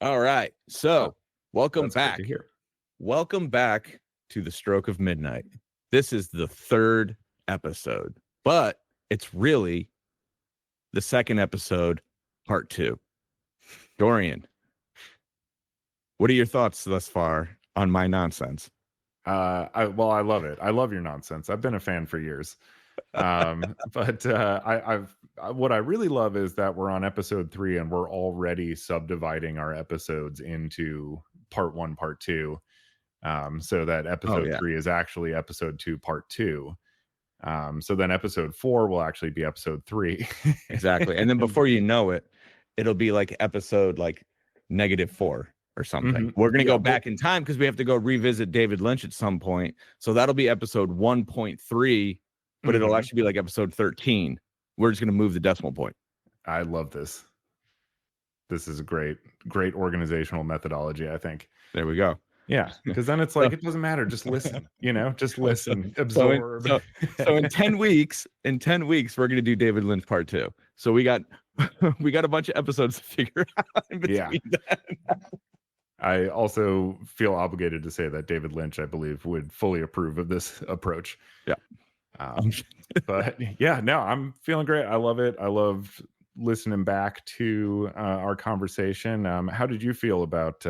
All right. So, welcome That's back. great to hear. Welcome back to the Stroke of Midnight. This is the third episode, but it's really the second episode, part 2. Dorian, what are your thoughts thus far on my nonsense? I love it. I love your nonsense. I've been a fan for years. But what I really love is that we're on episode 3 and we're already subdividing our episodes into part 1, part 2. So that episode 3 is actually episode 2, part 2. So then episode 4 will actually be episode 3. Exactly. And then before you know it, it'll be like episode like -4 or something. Mm-hmm. We're going to go back in time because we have to go revisit David Lynch at some point. So that'll be episode 1.3, but it'll actually be like episode 13. We're just going to move the decimal point. I love this. This is a great organizational methodology, I think. There we go. Yeah, because then it's like, it doesn't matter. Just listen, just listen, absorb. So in 10 weeks, we're going to do David Lynch part 2. So we got a bunch of episodes to figure out in between that. I also feel obligated to say that David Lynch, I believe, would fully approve of this approach. Yeah. But yeah, no, I'm feeling great. I love it. I love listening back to our conversation. How did you feel about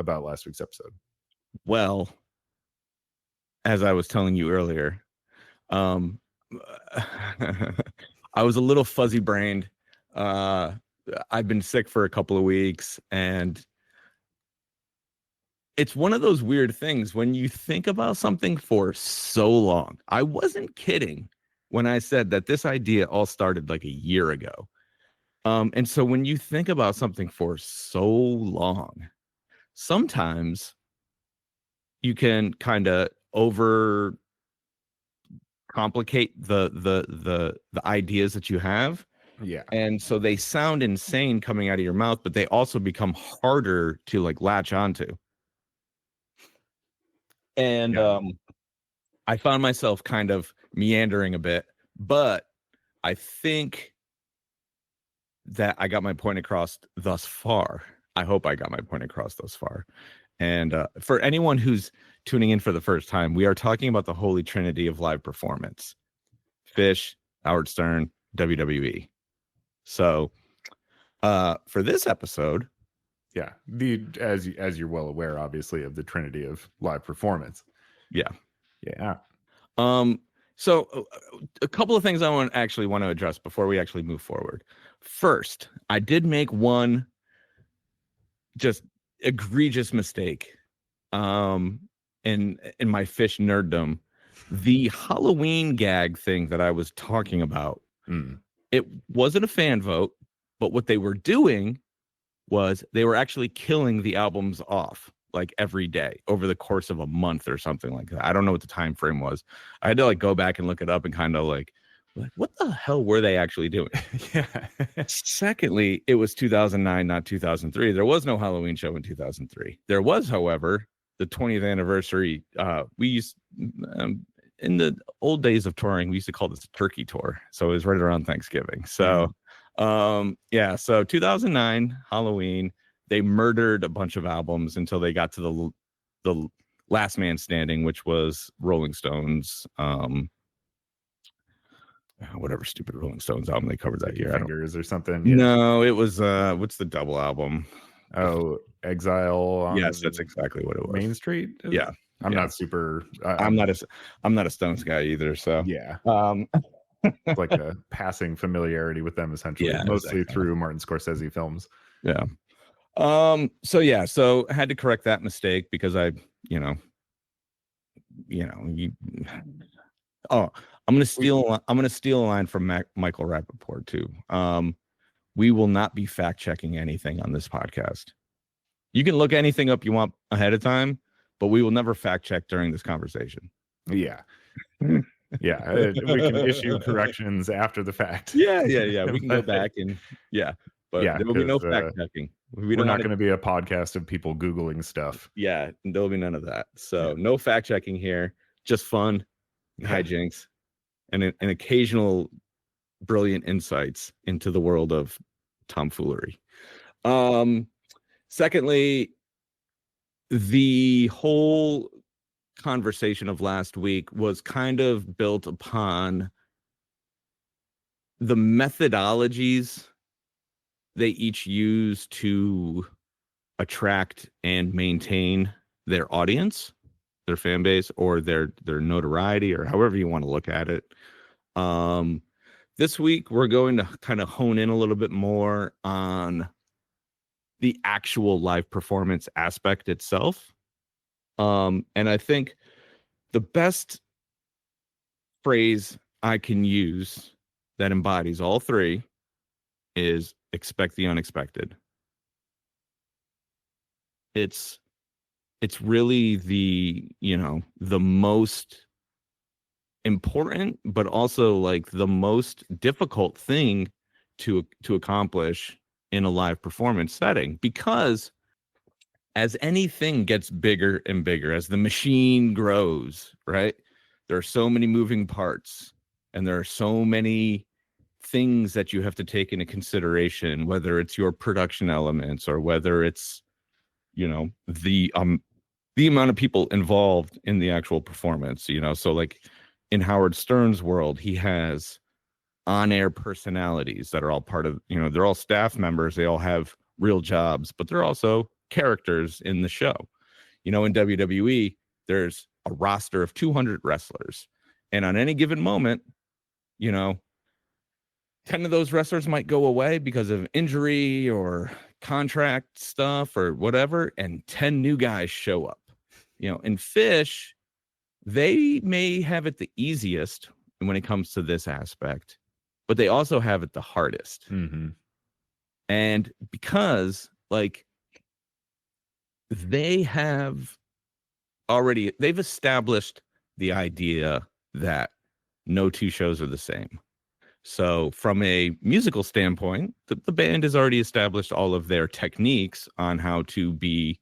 last week's episode? Well, as I was telling you earlier, I was a little fuzzy brained. I've been sick for a couple of weeks, and it's one of those weird things when you think about something for so long. I wasn't kidding when I said that this idea all started like a year ago. And so when you think about something for so long, sometimes you can kind of over complicate the ideas that you have. Yeah. And so they sound insane coming out of your mouth, but they also become harder to like latch onto. And I found myself kind of meandering a bit, but I think that I got my point across thus far. I hope I got my point across thus far. And for anyone who's tuning in for the first time, we are talking about the holy trinity of live performance: Phish, Howard Stern, WWE. So for this episode, yeah, as you're well aware, obviously, of the trinity of live performance. Yeah. So a couple of things I want to address before we actually move forward. First, I did make one just egregious mistake in my Phish nerddom. The Halloween gag thing that I was talking about, it wasn't a fan vote, but what they were doing was they were actually killing the albums off like every day over the course of a month or something like that. I don't know what the time frame was. I had to like go back and look it up and kind of like what the hell were they actually doing? Yeah. Secondly, it was 2009, not 2003. There was no Halloween show in 2003. There was, however, the 20th anniversary. We used in the old days of touring, we used to call this a turkey tour. So it was right around Thanksgiving. So so 2009 Halloween, they murdered a bunch of albums until they got to the last man standing, which was Rolling Stones. Whatever stupid Rolling Stones album they covered that year. Fingers or something. Yeah. No, it was what's the double album? Oh, Exile. Yes, that's exactly what it was. Main Street. Yeah. I'm not super. I'm not a Stones guy either. So yeah. Like a passing familiarity with them, essentially, mostly through Martin Scorsese films. Yeah. So I had to correct that mistake because I'm gonna steal a line from Michael Rappaport too. We will not be fact checking anything on this podcast. You can look anything up you want ahead of time, but we will never fact check during this conversation. Yeah. Yeah, we can issue corrections after the fact. Yeah. We can go back and but there will be no fact checking. We're not going to be a podcast of people Googling stuff. Yeah, there will be none of that. So no fact checking here, just fun, hijinks, and an occasional brilliant insights into the world of tomfoolery. Secondly, the whole conversation of last week was kind of built upon the methodologies they each use to attract and maintain their audience, their fan base, or their notoriety, or however you want to look at it. This week we're going to kind of hone in a little bit more on the actual live performance aspect itself. And I think the best phrase I can use that embodies all three is expect the unexpected. It's really the, the most important, but also like the most difficult thing to accomplish in a live performance setting, because as anything gets bigger and bigger, as the machine grows, right, there are so many moving parts and there are so many things that you have to take into consideration, whether it's your production elements or whether it's, the amount of people involved in the actual performance, so like in Howard Stern's world, he has on-air personalities that are all part of, they're all staff members, they all have real jobs, but they're also characters in the show. In WWE, there's a roster of 200 wrestlers, and on any given moment, 10 of those wrestlers might go away because of injury or contract stuff or whatever, and 10 new guys show up. In Phish, they may have it the easiest when it comes to this aspect, but they also have it the hardest. Mm-hmm. And because they've established the idea that no two shows are the same. So from a musical standpoint, the band has already established all of their techniques on how to be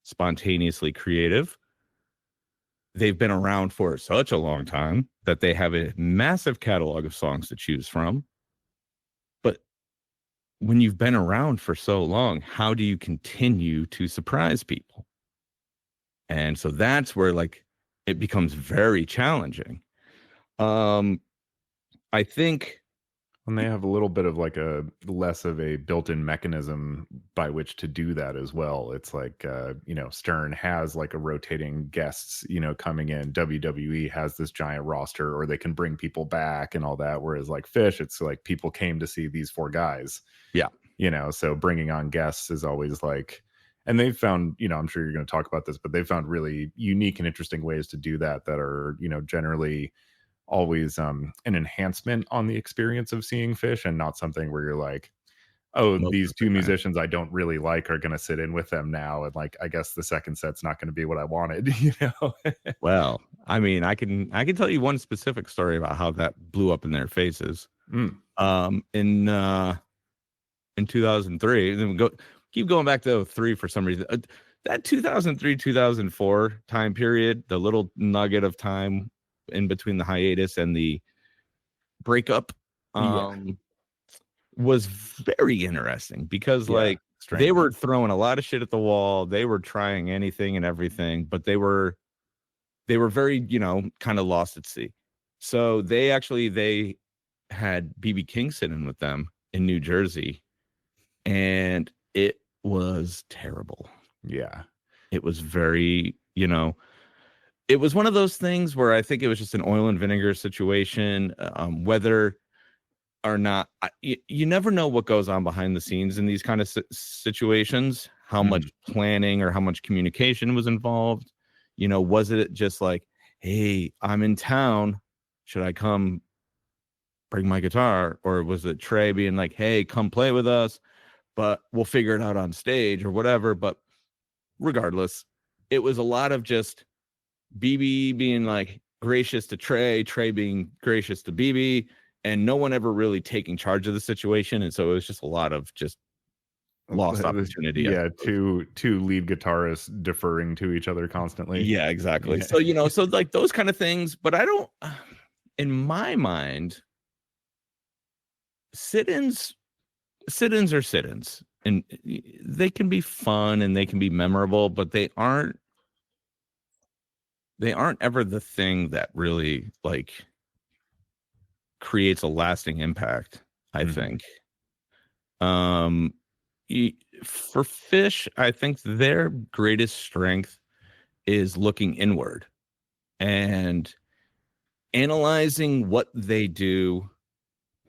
spontaneously creative. They've been around for such a long time that they have a massive catalog of songs to choose from. But when you've been around for so long, how do you continue to surprise people? And so that's where it becomes very challenging. I think when they have a little bit of a less of a built-in mechanism by which to do that as well. It's Stern has a rotating guests, coming in. WWE has this giant roster, or they can bring people back and all that. Whereas Phish, it's people came to see these four guys. Yeah. So bringing on guests is always and they've found, I'm sure you're going to talk about this, but they've found really unique and interesting ways to do that are, generally always an enhancement on the experience of seeing Phish, and not something where you're these two musicians I don't really like are going to sit in with them now, and I guess the second set's not going to be what I wanted. Well, I mean, I can tell you one specific story about how that blew up in their faces. In 2003, and then keep going back to 2003 for some reason. That 2003-2004 time period, the little nugget of time in between the hiatus and the breakup, was very interesting because they were throwing a lot of shit at the wall. They were trying anything and everything, but they were very, kind of lost at sea. So they had BB King sitting with them in New Jersey, and it was terrible. Yeah. It was very, it was one of those things where I think it was just an oil and vinegar situation, whether or not, you never know what goes on behind the scenes in these kind of situations, how much planning or how much communication was involved. Was it just hey, I'm in town, should I come bring my guitar? Or was it Trey being hey, come play with us, but we'll figure it out on stage or whatever? But regardless, it was a lot of just BB being gracious to Trey being gracious to BB, and no one ever really taking charge of the situation. And so it was just a lot of just lost opportunity. Yeah, two lead guitarists deferring to each other constantly. Yeah, exactly. So so those kind of things. But I don't, in my mind, sit-ins are sit-ins, and they can be fun and they can be memorable, but they aren't ever the thing that really like creates a lasting impact, I think. For Phish, I think their greatest strength is looking inward and analyzing what they do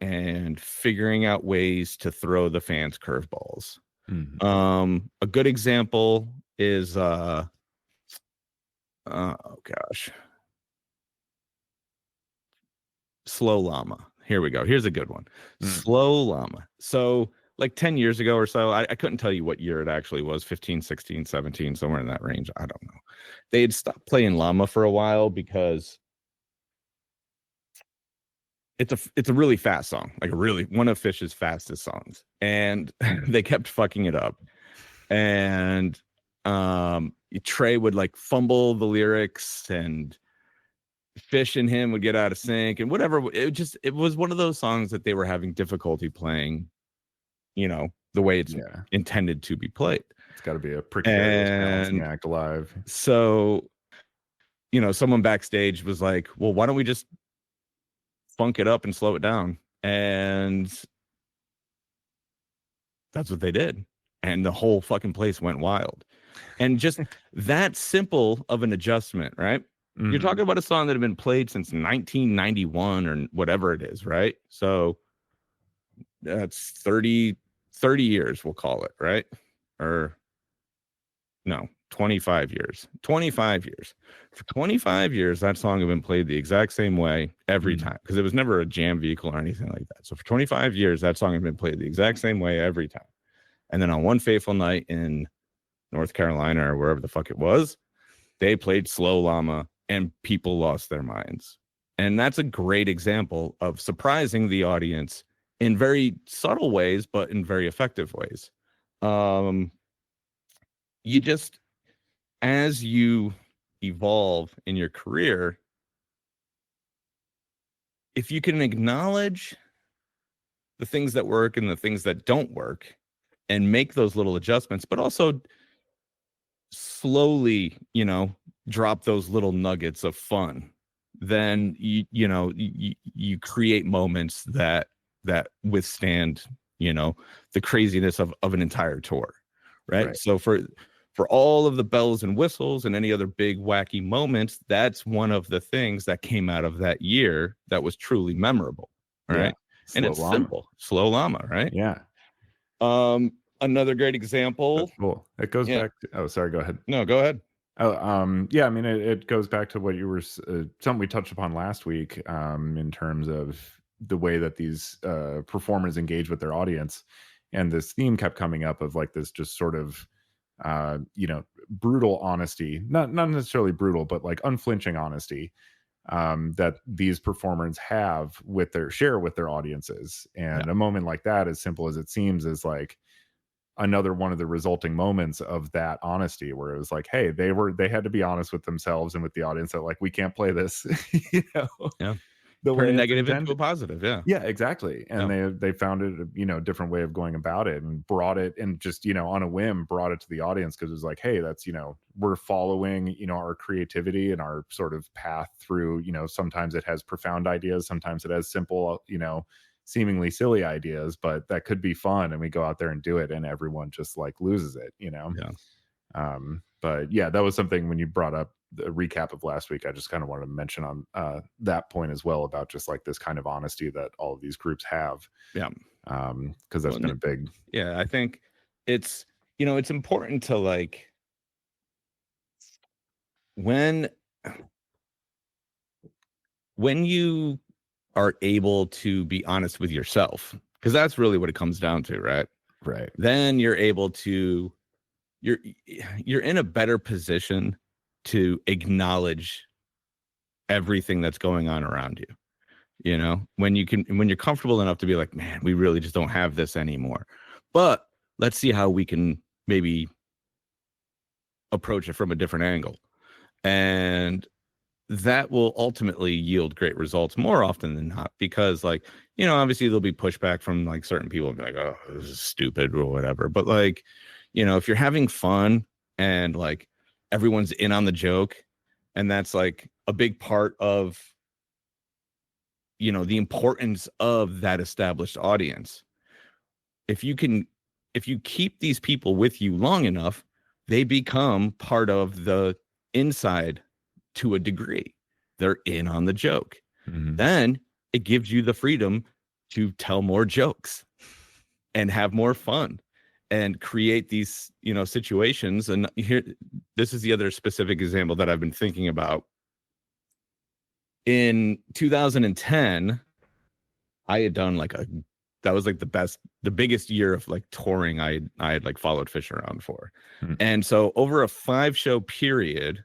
and figuring out ways to throw the fans curveballs. A good example is oh gosh, Slow Llama. Here we go. Here's a good one. Slow Llama. So like 10 years ago or so, I couldn't tell you what year it actually was, 15, 16, 17, somewhere in that range. I don't know. They had stopped playing Llama for a while because it's a really fast song, like one of Phish's fastest songs, and they kept fucking it up. And Trey would like fumble the lyrics, and Phish and him would get out of sync, and whatever. It was one of those songs that they were having difficulty playing, the way it's intended to be played. It's got to be a precarious balancing act alive. So, someone backstage was like, well, why don't we just funk it up and slow it down? And that's what they did. And the whole fucking place went wild. And just that simple of an adjustment, right? You're talking about a song that had been played since 1991 or whatever it is, right? So that's 30 years, we'll call it, right? Or no, 25 years. 25 years. For 25 years, that song had been played the exact same way every time, because it was never a jam vehicle or anything like that. So for 25 years, that song had been played the exact same way every time. And then on one fateful night in North Carolina or wherever the fuck it was, they played Slow Llama and people lost their minds. And that's a great example of surprising the audience in very subtle ways, but in very effective ways. You just, as you evolve in your career, if you can acknowledge the things that work and the things that don't work and make those little adjustments, but also slowly, drop those little nuggets of fun, then you create moments that withstand, the craziness of an entire tour. Right. So for all of the bells and whistles and any other big wacky moments, that's one of the things that came out of that year that was truly memorable. Right. And it's simple. Slow Llama. Right. Yeah. Another great example. That's cool. It goes back to, sorry, go ahead. No, go ahead. Yeah, I mean, it goes back to what you were something we touched upon last week, in terms of the way that these performers engage with their audience, and this theme kept coming up of like this just sort of brutal honesty, not necessarily brutal, but like unflinching honesty, that these performers have share with their audiences. And a moment like that, as simple as it seems, is like another one of the resulting moments of that honesty, where it was like, hey, they had to be honest with themselves and with the audience that like, we can't play this, the way negative into a positive. Yeah, exactly. And they found it a different way of going about it, and brought it, and just on a whim brought it to the audience, because it was like, hey, that's we're following our creativity and our sort of path through. Sometimes it has profound ideas, sometimes it has simple seemingly silly ideas, but that could be fun, and we go out there and do it, and everyone just like loses it. But yeah, that was something when you brought up the recap of last week, I just kind of wanted to mention on that point as well, about just like this kind of honesty that all of these groups have. Because that's been a big. I think it's it's important to like, when you are able to be honest with yourself, because that's really what it comes down to, right? Then you're able to, you're in a better position to acknowledge everything that's going on around you. When you're comfortable enough to be like, man, we really just don't have this anymore, but let's see how we can maybe approach it from a different angle. And that will ultimately yield great results more often than not, because like, you know, obviously there'll be pushback from like certain people and be like, oh, this is stupid or whatever. But like, you know, if you're having fun and like everyone's in on the joke, and that's like a big part of, you know, the importance of that established audience. If you keep these people with you long enough, they become part of the inside to a degree. They're in on the joke. Mm-hmm. Then it gives you the freedom to tell more jokes and have more fun and create these, you know, situations. And here, this is the other specific example that I've been thinking about. In 2010, I had done like that was like the biggest year of like touring I had like followed Phish around for. Mm-hmm. And so over a 5-show period,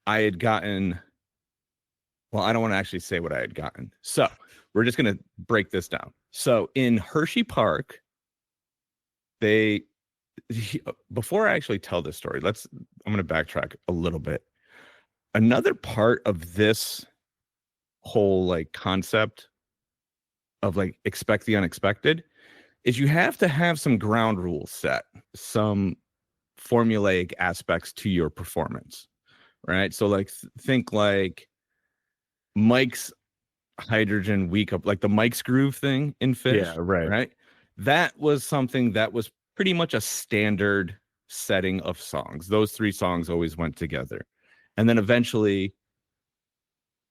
I had gotten, well, I don't want to actually say what I had gotten. So we're just going to break this down. So in Hershey Park, before I actually tell this story, I'm going to backtrack a little bit. Another part of this whole like concept of like expect the unexpected is you have to have some ground rules set, some formulaic aspects to your performance, right? So like think like Mike's hydrogen week up, like the Mike's groove thing in Phish. Yeah, right. That was something that was pretty much a standard setting of songs. Those 3 songs always went together. And then eventually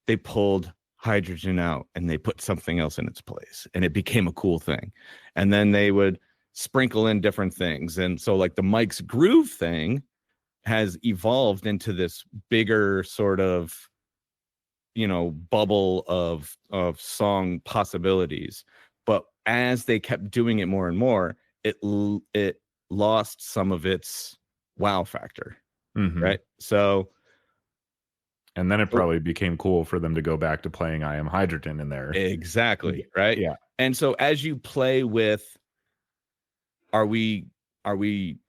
they pulled hydrogen out and they put something else in its place, and it became a cool thing. And then they would sprinkle in different things. And so like the Mike's groove thing has evolved into this bigger sort of, you know, bubble of song possibilities. But as they kept doing it more and more, it lost some of its wow factor. Mm-hmm. Right. So, and then it probably became cool for them to go back to playing I Am Hydrogen in there. Exactly. Right. Yeah. And so as you play with, are we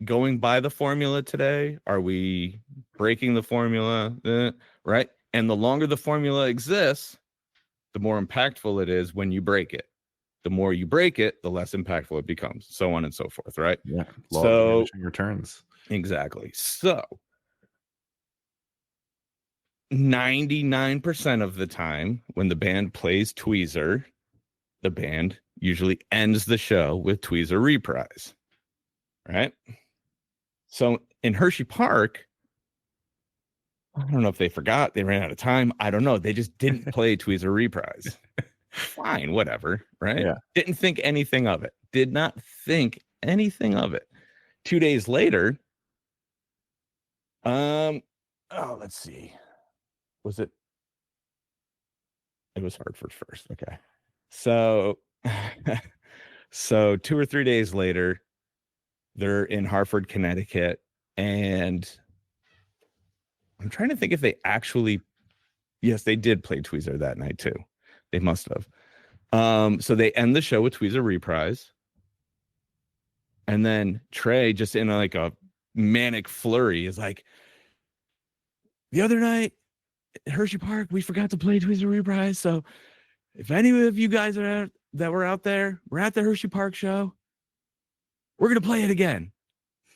going by the formula today? Are we breaking the formula? Right. And the longer the formula exists, the more impactful it is when you break it. The more you break it, the less impactful it becomes, so on and so forth, right? Yeah. So returns. Exactly. So 99% of the time when the band plays Tweezer, the band usually ends the show with Tweezer Reprise, right? So in Hershey Park, I don't know if they forgot, they ran out of time. I don't know. They just didn't play Tweezer Reprise. Fine, whatever, right? Yeah. Didn't think anything of it. Did not think anything of it. 2 days later, let's see. Was it? It was Hartford first. Okay. So, so 2 or 3 days later, they're in Hartford, Connecticut, and I'm trying to think if they actually, yes, they did play Tweezer that night too. They must have. So they end the show with Tweezer Reprise. And then Trey, just in like a manic flurry, is like, the other night at Hershey Park, we forgot to play Tweezer Reprise. So if any of you guys that were out there, we're at the Hershey Park show, we're going to play it again.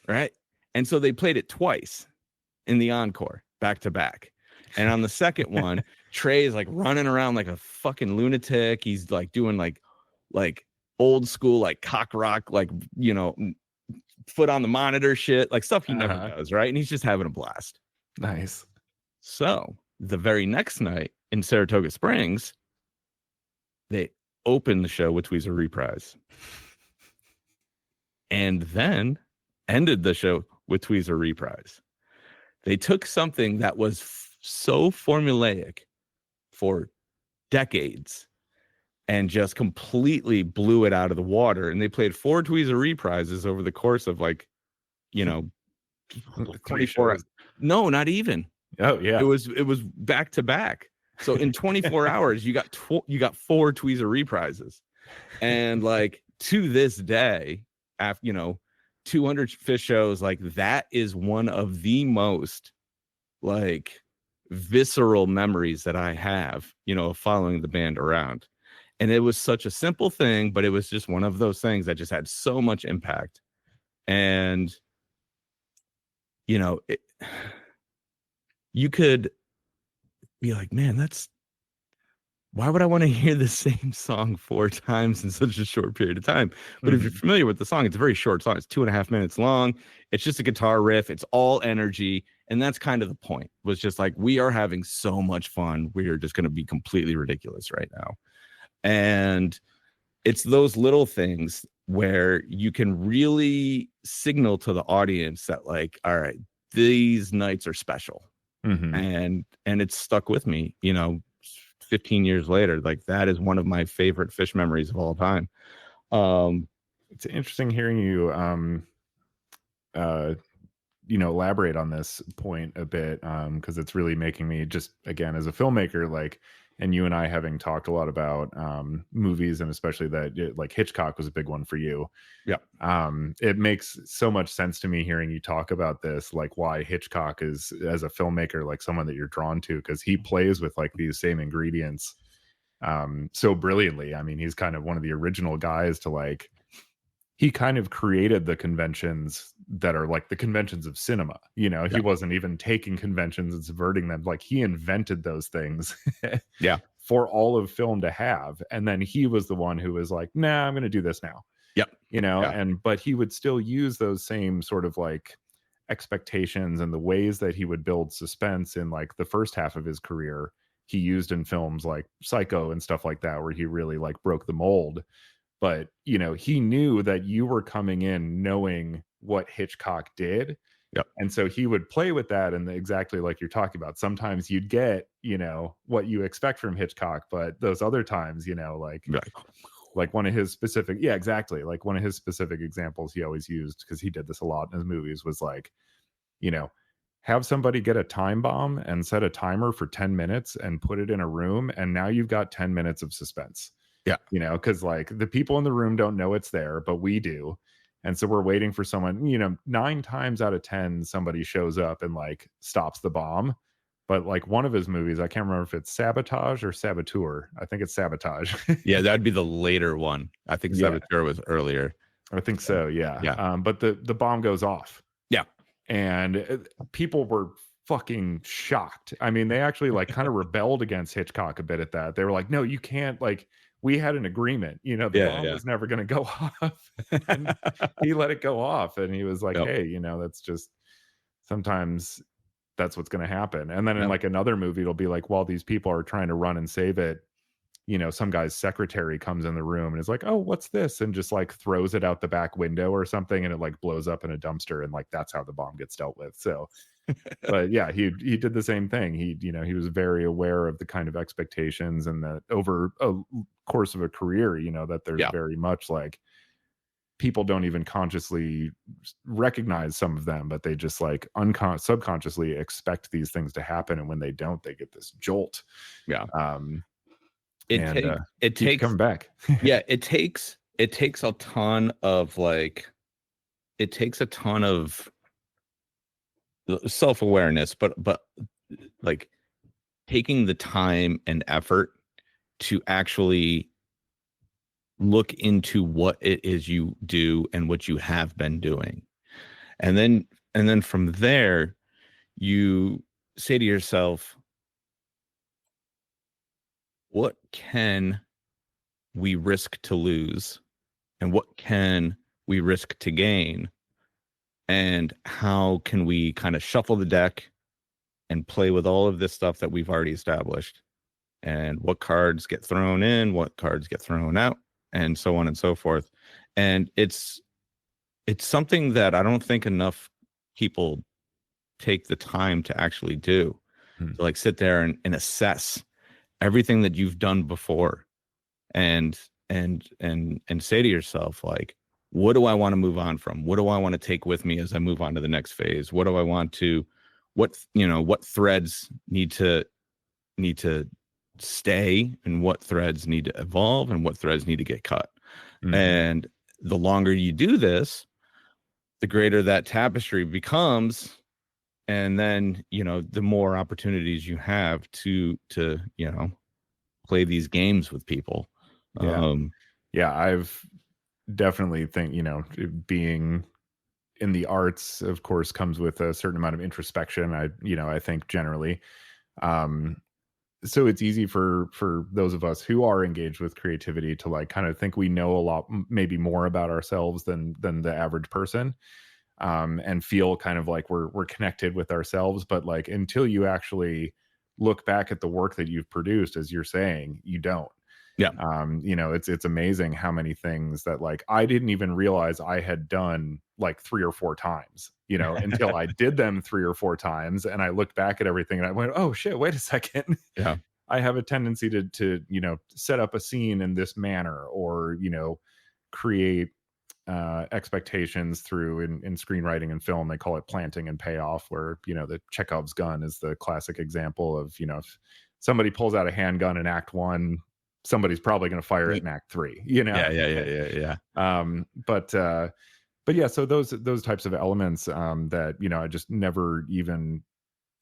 Right. And so they played it twice in the encore, back to back. And on the second one, Trey is like running around like a fucking lunatic. He's like doing like old school, like cock rock, like, you know, foot on the monitor shit, like stuff he never does. Right. And he's just having a blast. Nice. So the very next night in Saratoga Springs, they opened the show with Tweezer Reprise and then ended the show with Tweezer Reprise. They took something that was so formulaic for decades and just completely blew it out of the water. And they played 4 Tweezer Reprises over the course of like, you know, 24 hours. No, not even. Oh yeah. It was back to back. So in 24 hours, you got 4 Tweezer Reprises. And like to this day, after, you know, 200 Phish shows, like that is one of the most like visceral memories that I have, of following the band around. And it was such a simple thing, but it was just one of those things that just had so much impact. And, you could be like, man, why would I want to hear the same song 4 times in such a short period of time? But if you're familiar with the song, it's a very short song. It's 2.5 minutes long. It's just a guitar riff. It's all energy. And that's kind of the point, was just like, we are having so much fun. We are just going to be completely ridiculous right now. And it's those little things where you can really signal to the audience that, like, all right, these nights are special. And it's stuck with me, 15 years later. Like, that is one of my favorite Phish memories of all time. It's interesting hearing you elaborate on this point a bit, because it's really making me, just again as a filmmaker, like, and you and I having talked a lot about movies, and especially that, like, Hitchcock was a big one for you. Yeah. It makes so much sense to me hearing you talk about this, like why Hitchcock is, as a filmmaker, like someone that you're drawn to, because he plays with like these same ingredients so brilliantly. I mean, he's kind of one of the original guys to, like, he kind of created the conventions that are like the conventions of cinema. He wasn't even taking conventions and subverting them. Like, he invented those things for all of film to have. And then he was the one who was like, nah, I'm going to do this now. But he would still use those same sort of like expectations and the ways that he would build suspense in like the first half of his career. He used in films like Psycho and stuff like that, where he really like broke the mold. But, he knew that you were coming in knowing what Hitchcock did. Yep. And so he would play with that. And exactly like you're talking about, sometimes you'd get, what you expect from Hitchcock, but those other times, like one of his specific, exactly. Like one of his specific examples he always used, because he did this a lot in his movies, was like, have somebody get a time bomb and set a timer for 10 minutes and put it in a room. And now you've got 10 minutes of suspense. Yeah. Because like the people in the room don't know it's there, but we do. And so we're waiting for someone, 9 times out of 10, somebody shows up and like stops the bomb. But like one of his movies, I can't remember if it's Sabotage or Saboteur. I think it's Sabotage. Yeah, that'd be the later one. I think Saboteur was earlier. I think so. Yeah. Yeah. But the bomb goes off. Yeah. And people were fucking shocked. I mean, they actually like kind of rebelled against Hitchcock a bit at that. They were like, no, you can't, like, we had an agreement, the bomb was never going to go off. And he let it go off. And he was like, hey, that's just, sometimes that's what's going to happen. And then in like another movie, it'll be like, while these people are trying to run and save it, some guy's secretary comes in the room and is like, oh, what's this? And just like throws it out the back window or something. And it like blows up in a dumpster. And like, that's how the bomb gets dealt with. So, but yeah, he did the same thing. He was very aware of the kind of expectations, and that over a course of a career, that there's very much like people don't even consciously recognize some of them, but they just like subconsciously expect these things to happen. And when they don't, they get this jolt. Yeah. It takes coming back. Yeah. It takes a ton of self-awareness, but like taking the time and effort to actually look into what it is you do and what you have been doing. And then from there, you say to yourself, what can we risk to lose? And what can we risk to gain? And how can we kind of shuffle the deck and play with all of this stuff that we've already established? And what cards get thrown in, what cards get thrown out, and so on and so forth. And it's something that I don't think enough people take the time to actually do. To like sit there and assess everything that you've done before, and say to yourself, like, what do I want to move on from? What do I want to take with me as I move on to the next phase? What do I want to, what threads need to stay, and what threads need to evolve, and what threads need to get cut? And the longer you do this, the greater that tapestry becomes, And then, the more opportunities you have to play these games with people. Yeah, I've definitely think, being in the arts, of course, comes with a certain amount of introspection. I think generally. So it's easy for those of us who are engaged with creativity to like kind of think we know a lot, maybe more about ourselves than the average person, and feel kind of like we're connected with ourselves. But like until you actually look back at the work that you've produced, as you're saying, you don't. Yeah. It's amazing how many things that like I didn't even realize I had done like 3 or 4 times, until I did them 3 or 4 times and I looked back at everything and I went, oh shit, wait a second. Yeah. I have a tendency to set up a scene in this manner, or create expectations through in screenwriting and film. They call it planting and payoff, where the Chekhov's gun is the classic example of if somebody pulls out a handgun in act 1, somebody's probably going to fire it in act 3. Yeah. But yeah, so those types of elements that I just never even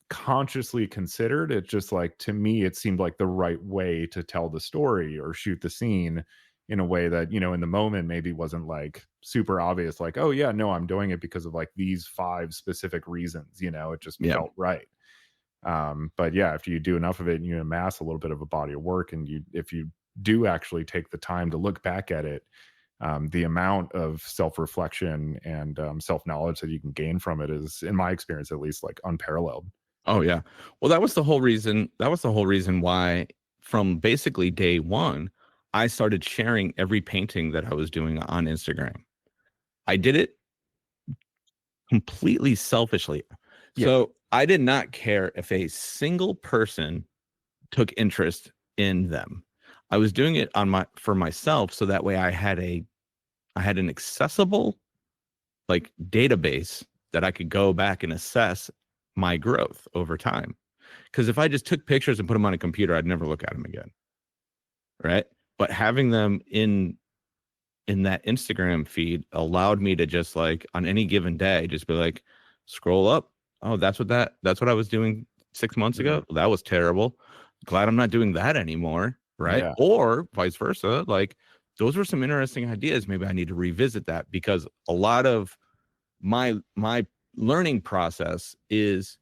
consciously considered. It just like, to me, it seemed like the right way to tell the story or shoot the scene in a way that in the moment maybe wasn't like super obvious, like, oh yeah, no, I'm doing it because of like these 5 specific reasons. It just felt right. But yeah, after you do enough of it and you amass a little bit of a body of work, and if you do actually take the time to look back at it, the amount of self-reflection and self-knowledge that you can gain from it is, in my experience at least, like unparalleled. Oh yeah. Well, that was the whole reason why from basically day one, I started sharing every painting that I was doing on Instagram. I did it completely selfishly. Yeah. So I did not care if a single person took interest in them. I was doing it for myself, so that way I had an accessible like database that I could go back and assess my growth over time. Because if I just took pictures and put them on a computer, I'd never look at them again. Right. But having them in that Instagram feed allowed me to just like on any given day, just be like, scroll up. Oh, that's what I was doing 6 months ago. Well, that was terrible. Glad I'm not doing that anymore. Right. Yeah. Or vice versa. Like, those were some interesting ideas. Maybe I need to revisit that, because a lot of my learning process is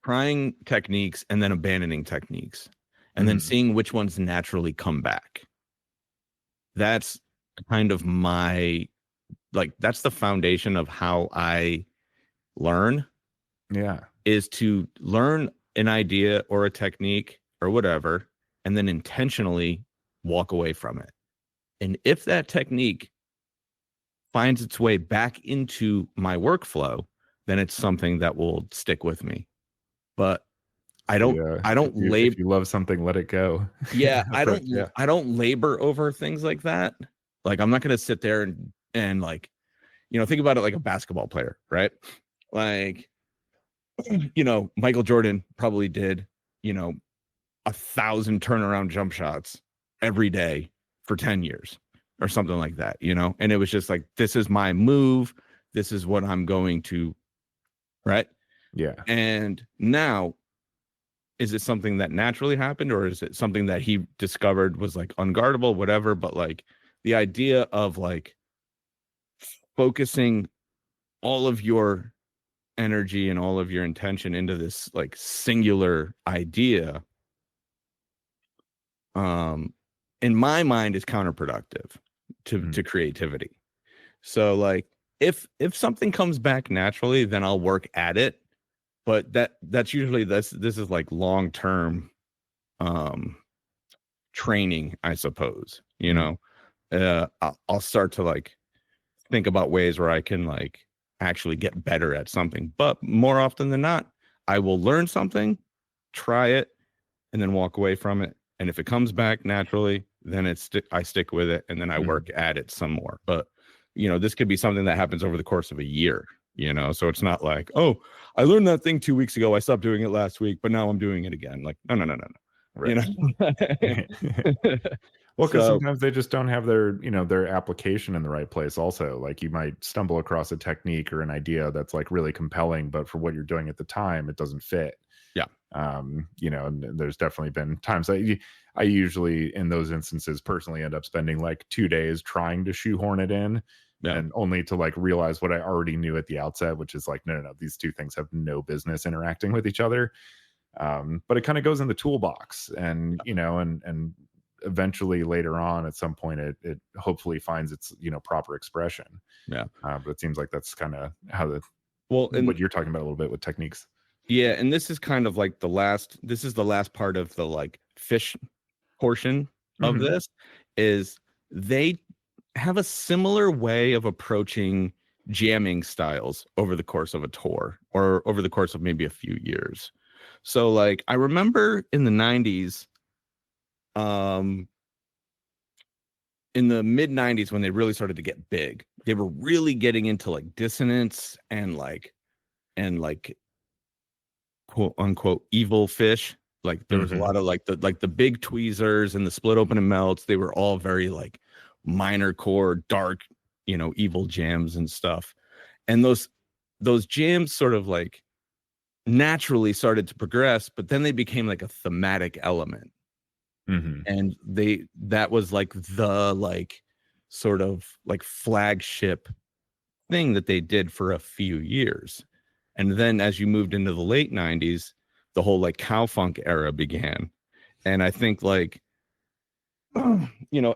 trying techniques and then abandoning techniques, and then seeing which ones naturally come back. That's kind of that's the foundation of how I learn. Yeah. Is to learn an idea or a technique or whatever, and then intentionally walk away from it. And if that technique finds its way back into my workflow, then it's something that will stick with me. But I don't labor. If you love something, let it go. Yeah, I don't labor over things like that. Like, I'm not going to sit there and like, think about it like a basketball player, right? Like, Michael Jordan probably did, 1,000 turnaround jump shots every day for 10 years or something like that, and it was just like, this is my move. This is what I'm going to, right? Yeah. And now, is it something that naturally happened, or is it something that he discovered was like unguardable, whatever? But like the idea of like focusing all of your energy and all of your intention into this like singular idea, in my mind, is counterproductive to creativity. So like, if something comes back naturally, then I'll work at it. But that's usually this is like long-term training, I suppose. I'll start to like think about ways where I can like actually get better at something. But more often than not, I will learn something, try it, and then walk away from it. And if it comes back naturally, then I stick with it, and then I work at it some more. But this could be something that happens over the course of a year. So it's not like, oh, I learned that thing 2 weeks ago, I stopped doing it last week, but now I'm doing it again. Like, no. Right. Well, because So sometimes they just don't have their, their application in the right place also. Like, you might stumble across a technique or an idea that's, like, really compelling, but for what you're doing at the time, it doesn't fit. yeah, And there's definitely been times I usually, in those instances, personally end up spending, like, 2 days trying to shoehorn it in, yeah, and only to, like, realize what I already knew at the outset, which is like, no, these two things have no business interacting with each other. But it kind of goes in the toolbox, and and eventually later on at some point it hopefully finds its proper expression. yeah. But it seems like that's kind of how Well, and what you're talking about a little bit with techniques. yeah, and this is kind of like this is the last part of the like Phish portion of Hmm. this is they have a similar way of approaching jamming styles over the course of a tour or over the course of maybe a few years. So like I remember in the 90s, um in the mid 90s when they really started to get big, they were really getting into like dissonance and like quote unquote evil Phish. Like there was a Hmm. lot of like the big tweezers and the split open and melts. They were all very like minor chord, dark, evil jams and stuff. And those jams sort of like naturally started to progress, but then they became like a thematic element. Hmm. And that was like the like sort of like flagship thing that they did for a few years. And then as you moved into the late 90s, the whole like cow funk era began. And I think like,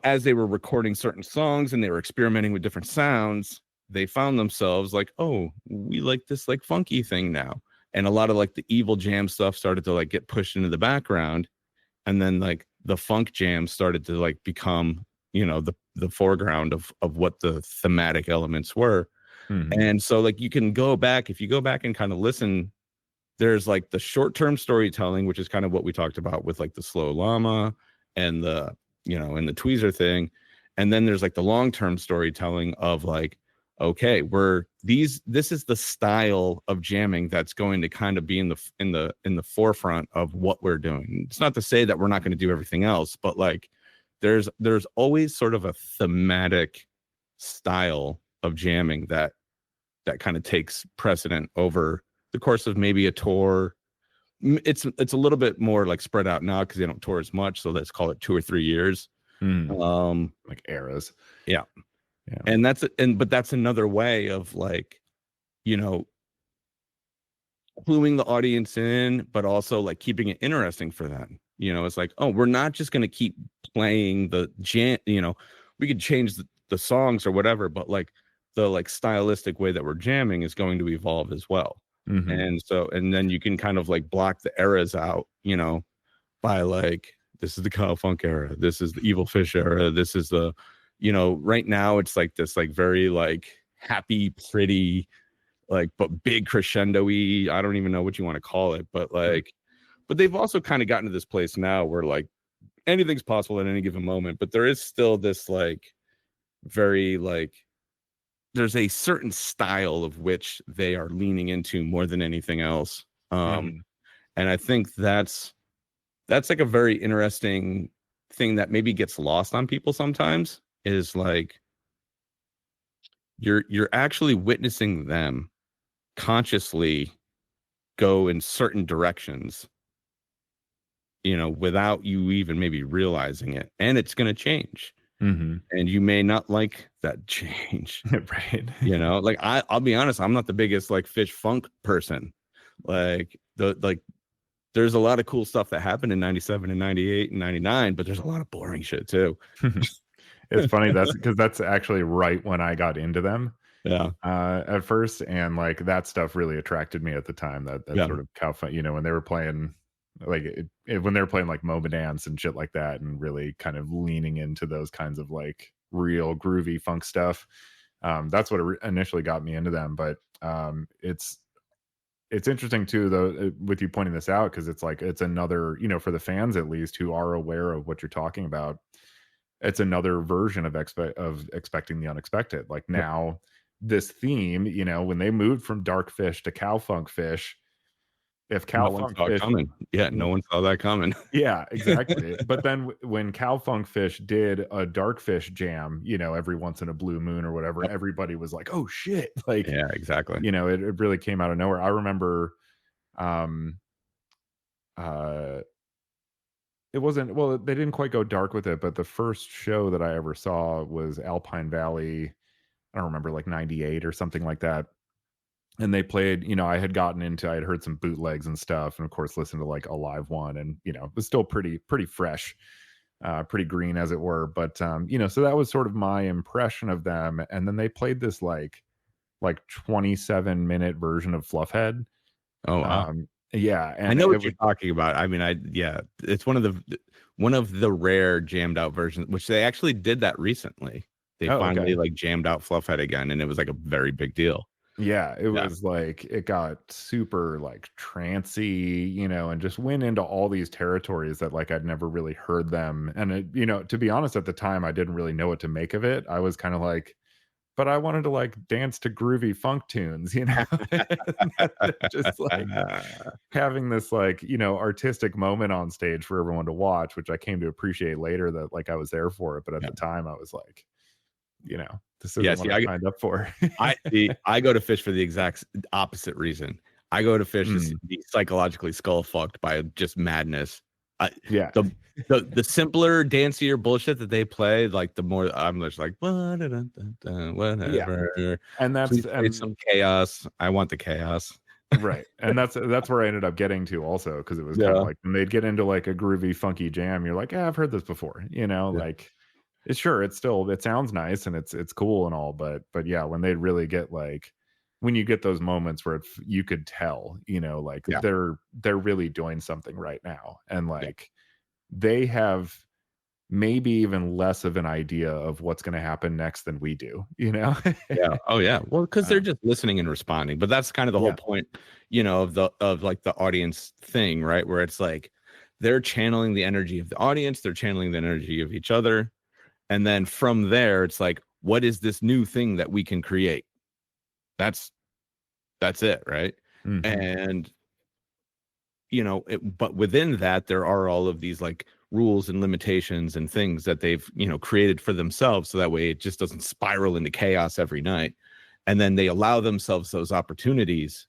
as they were recording certain songs and they were experimenting with different sounds, they found themselves like, oh, we like this like funky thing now. And a lot of like the evil jam stuff started to like get pushed into the background. And then like the funk jam started to like become, the foreground of what the thematic elements were. Hmm. And so like you can go back, if you go back and kind of listen, there's like the short-term storytelling, which is kind of what we talked about with like the slow llama and and the tweezer thing. And then there's like the long-term storytelling of like, okay, this is the style of jamming that's going to kind of be in the forefront of what we're doing. It's not to say that we're not going to do everything else, but like there's always sort of a thematic style of jamming that kind of takes precedent over the course of maybe a tour. It's a little bit more like spread out now because they don't tour as much, so let's call it 2 or 3 years. Mm. um Like eras. yeah, Yeah. and but that's another way of like you know cluing the audience in, but also like keeping it interesting for them. It's like, oh, we're not just going to keep playing the jam. We could change the songs or whatever, but like the like stylistic way that we're jamming is going to evolve as well. Hmm. And then you can kind of like block the eras out, by like, this is the cow funk era, this is the evil Phish era, this is the, right now it's like this like very like happy, pretty, like but big crescendo-y. I don't even know what you want to call it, but like, but they've also kind of gotten to this place now where like anything's possible at any given moment, but there is still this like very like there's a certain style of which they are leaning into more than anything else. Hmm. And I think that's like a very interesting thing that maybe gets lost on people sometimes, is like you're actually witnessing them consciously go in certain directions, without you even maybe realizing it, and it's going to change, Hmm. and you may not like that change. Right. Like I'll be honest, I'm not the biggest like Phish funk person. Like there's a lot of cool stuff that happened in 97 and 98 and 99, but there's a lot of boring shit too. It's funny, that's because that's actually right when I got into them, Yeah. at first, and like that stuff really attracted me at the time. That Yeah. sort of cow fun, when they were playing like when they were playing like MoMA Dance and shit like that, and really kind of leaning into those kinds of like real groovy funk stuff. That's what initially got me into them. But it's interesting too, though, with you pointing this out, because it's like it's another, for the fans at least who are aware of what you're talking about. It's another version of expecting the unexpected. Like Yep. now, this theme, when they moved from dark Phish to cow funk Phish, if No one Cowfunk saw it Fish, coming. Yeah, no one saw that coming. yeah, exactly. But then when Cowfunk Fish did a Darkfish jam, every once in a blue moon or whatever, Yep. everybody was like, "Oh shit!" Like, Yeah, exactly. it really came out of nowhere. I remember, um, uh, it wasn't well. They didn't quite go dark with it, but the first show that I ever saw was Alpine Valley. I don't remember, like 98 or something like that. And they played, I had I had heard some bootlegs and stuff, and of course listened to like a live one, and it was still pretty fresh, pretty green as it were. But so that was sort of my impression of them. And then they played this like 27-minute version of Fluffhead. Oh wow. Yeah, I and know it what was you're talking about. I mean, it's one of the rare jammed out versions, which they actually did that recently. They finally okay. like jammed out Fluffhead again, and it was like a very big deal. Yeah, it Yeah. was like it got super like trancy, and just went into all these territories that like I'd never really heard them. And to be honest, at the time I didn't really know what to make of it. I was kind of like, but I wanted to like dance to groovy funk tunes, just like having this like, artistic moment on stage for everyone to watch, which I came to appreciate later that like I was there for it. But at Yeah. the time I was like, this isn't Yeah, what I signed up for. I go to Phish for the exact opposite reason. I go to Phish to be psychologically skull fucked by just madness. Yeah. The simpler, dancier bullshit that they play, like the more I'm just like whatever. And Please play some chaos. I want the chaos. Right. And that's where I ended up getting to also, because it was kind of like when they'd get into like a groovy, funky jam, you're like, yeah, I've heard this before, like it's sure it sounds nice and it's cool and all, but yeah, when they really get like when you get those moments where you could tell, like they're really doing something right now, and like they have maybe even less of an idea of what's going to happen next than we do, yeah. Oh yeah. Well, because they're just listening and responding. But that's kind of the whole point, of like the audience thing, right? Where it's like they're channeling the energy of the audience, they're channeling the energy of each other. And then from there, it's like, what is this new thing that we can create? That's it, right? Mm-hmm. And but within that, there are all of these like rules and limitations and things that they've created for themselves, so that way it just doesn't spiral into chaos every night. And then they allow themselves those opportunities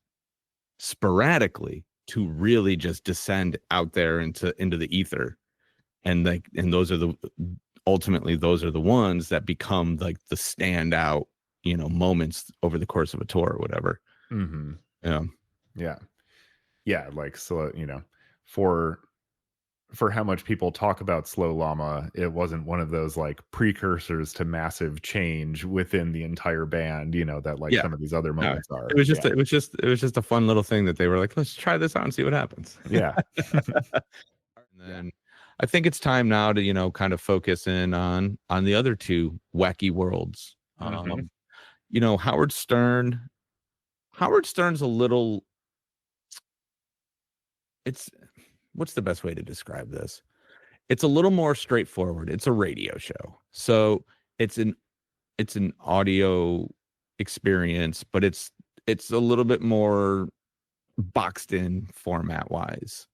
sporadically to really just descend out there into the ether, and those are ultimately those are the ones that become like the standout moments over the course of a tour or whatever. Mm-hmm. Yeah, like, so for how much people talk about Slow Llama, it wasn't one of those like precursors to massive change within the entire band, that like some of these other moments are. It was just a fun little thing that they were like, let's try this out and see what happens. Yeah. And then I think it's time now to kind of focus in on the other two wacky worlds. Mm-hmm. Howard Stern's a little, what's the best way to describe this? It's a little more straightforward. It's a radio show, so it's an audio experience, but it's a little bit more boxed in format wise.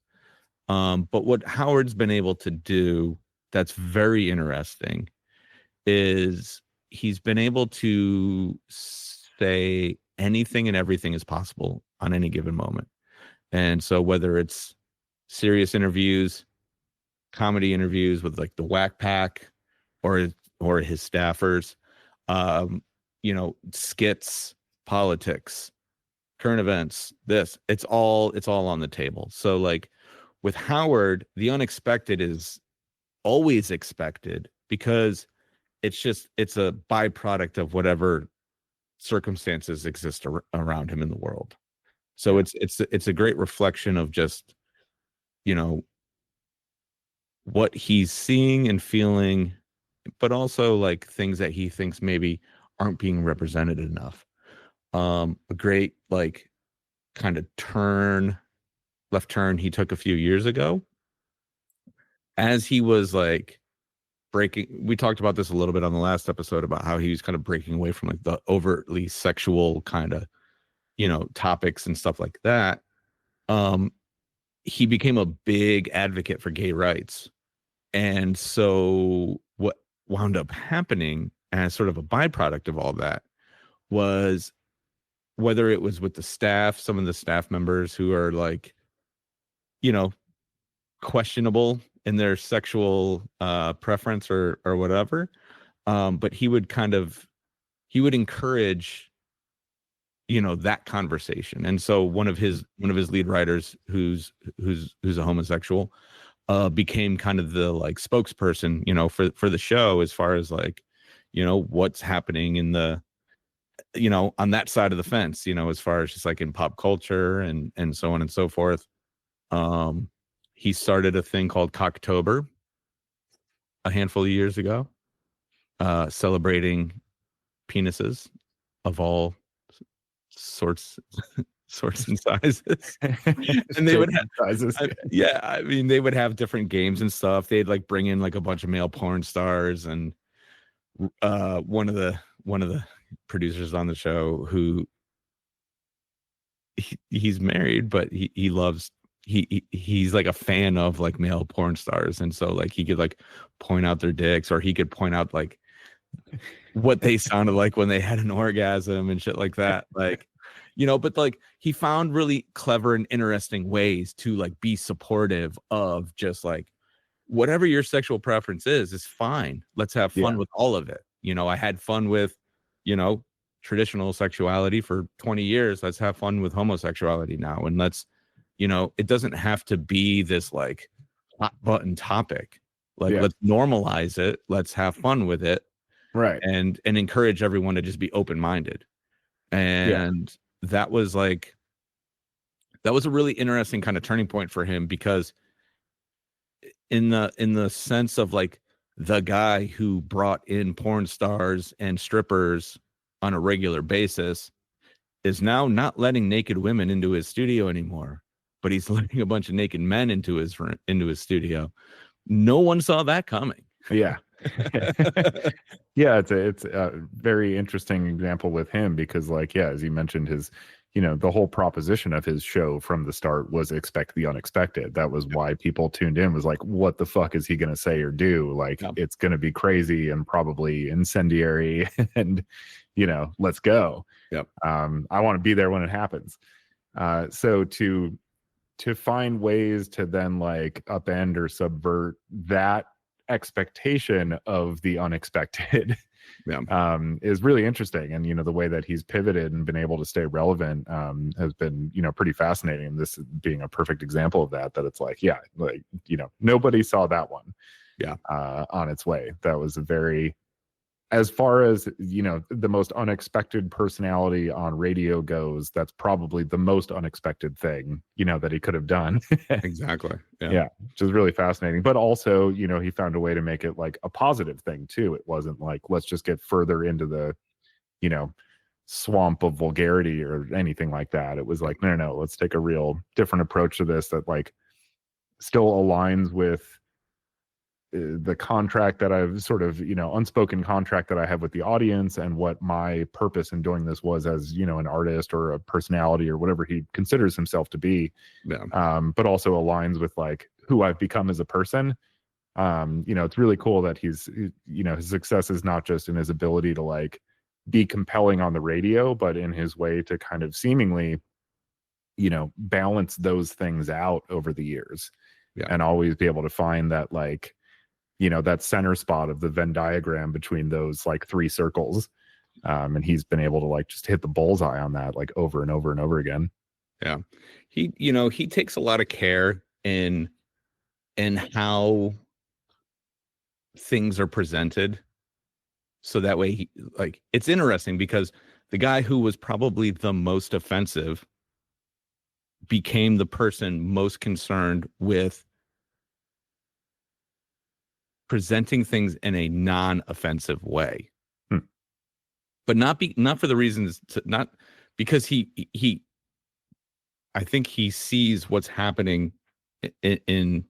But what Howard's been able to do that's very interesting is he's been able to say anything and everything is possible on any given moment. And so whether it's serious interviews, comedy interviews with like the Whack Pack or his staffers, skits, politics, current events, it's all on the table. So like with Howard, the unexpected is always expected because it's a byproduct of whatever circumstances exist around him in the world. So it's a great reflection of just what he's seeing and feeling, but also like things that he thinks maybe aren't being represented enough. A great like kind of left turn he took a few years ago as he was like we talked about this a little bit on the last episode about how he was kind of breaking away from like the overtly sexual kind of topics and stuff like that. he became a big advocate for gay rights. And so what wound up happening as sort of a byproduct of all that was, whether it was with the staff, some of the staff members who are like, you know, questionable in their sexual preference or whatever, but he would encourage, you know, that conversation. And so one of his lead writers who's a homosexual became kind of the like spokesperson, you know, for the show, as far as like, you know, what's happening in the, you know, on that side of the fence, you know, as far as just like in pop culture and so on and so forth. He started a thing called Cocktober a handful of years ago, celebrating penises of all sorts and sizes. And they would have sizes. I mean, they would have different games and stuff. They'd like bring in like a bunch of male porn stars, and one of the producers on the show, who he's married, but he loves, he's like a fan of like male porn stars, and so like he could like point out their dicks, or he could point out like what they sounded like when they had an orgasm and shit like that, like, you know. But like he found really clever and interesting ways to like be supportive of just like whatever your sexual preference is fine. Let's have fun with all of it. You know, I had fun with, you know, traditional sexuality for 20 years. Let's have fun with homosexuality now. And let's, you know, it doesn't have to be this like hot button topic. Like, let's normalize it. Let's have fun with it. Right. And encourage everyone to just be open-minded. And that was a really interesting kind of turning point for him, because in the sense of like the guy who brought in porn stars and strippers on a regular basis is now not letting naked women into his studio anymore, but he's letting a bunch of naked men into his studio. No one saw that coming. Yeah. Yeah, it's a very interesting example with him, because like, as you mentioned, his, you know, the whole proposition of his show from the start was expect the unexpected. That was why people tuned in, was like, what the fuck is he going to say or do? Like, it's going to be crazy and probably incendiary and, you know, let's go. I want to be there when it happens. So to find ways to then like upend or subvert that expectation of the unexpected is really interesting. And, you know, the way that he's pivoted and been able to stay relevant has been, you know, pretty fascinating. And this being a perfect example of that it's like, like, you know, nobody saw that one on its way. That was a very, as far as, you know, the most unexpected personality on radio goes, that's probably the most unexpected thing, you know, that he could have done. Exactly. Which is really fascinating. But also, you know, he found a way to make it like a positive thing too. It wasn't like, let's just get further into the, you know, swamp of vulgarity or anything like that. It was like, no, let's take a real different approach to this that like still aligns with the contract that I've sort of, you know, unspoken contract that I have with the audience, and what my purpose in doing this was as, you know, an artist or a personality or whatever he considers himself to be. But also aligns with like who I've become as a person. You know, it's really cool that he's, you know, his success is not just in his ability to like be compelling on the radio, but in his way to kind of seemingly, you know, balance those things out over the years. And always be able to find that like, you know, that center spot of the Venn diagram between those like three circles. And he's been able to like just hit the bullseye on that like over and over and over again. He, you know, he takes a lot of care in how things are presented. So that way he, like, it's interesting because the guy who was probably the most offensive became the person most concerned with presenting things in a non-offensive way, but not for the reasons not because he I think he sees what's happening in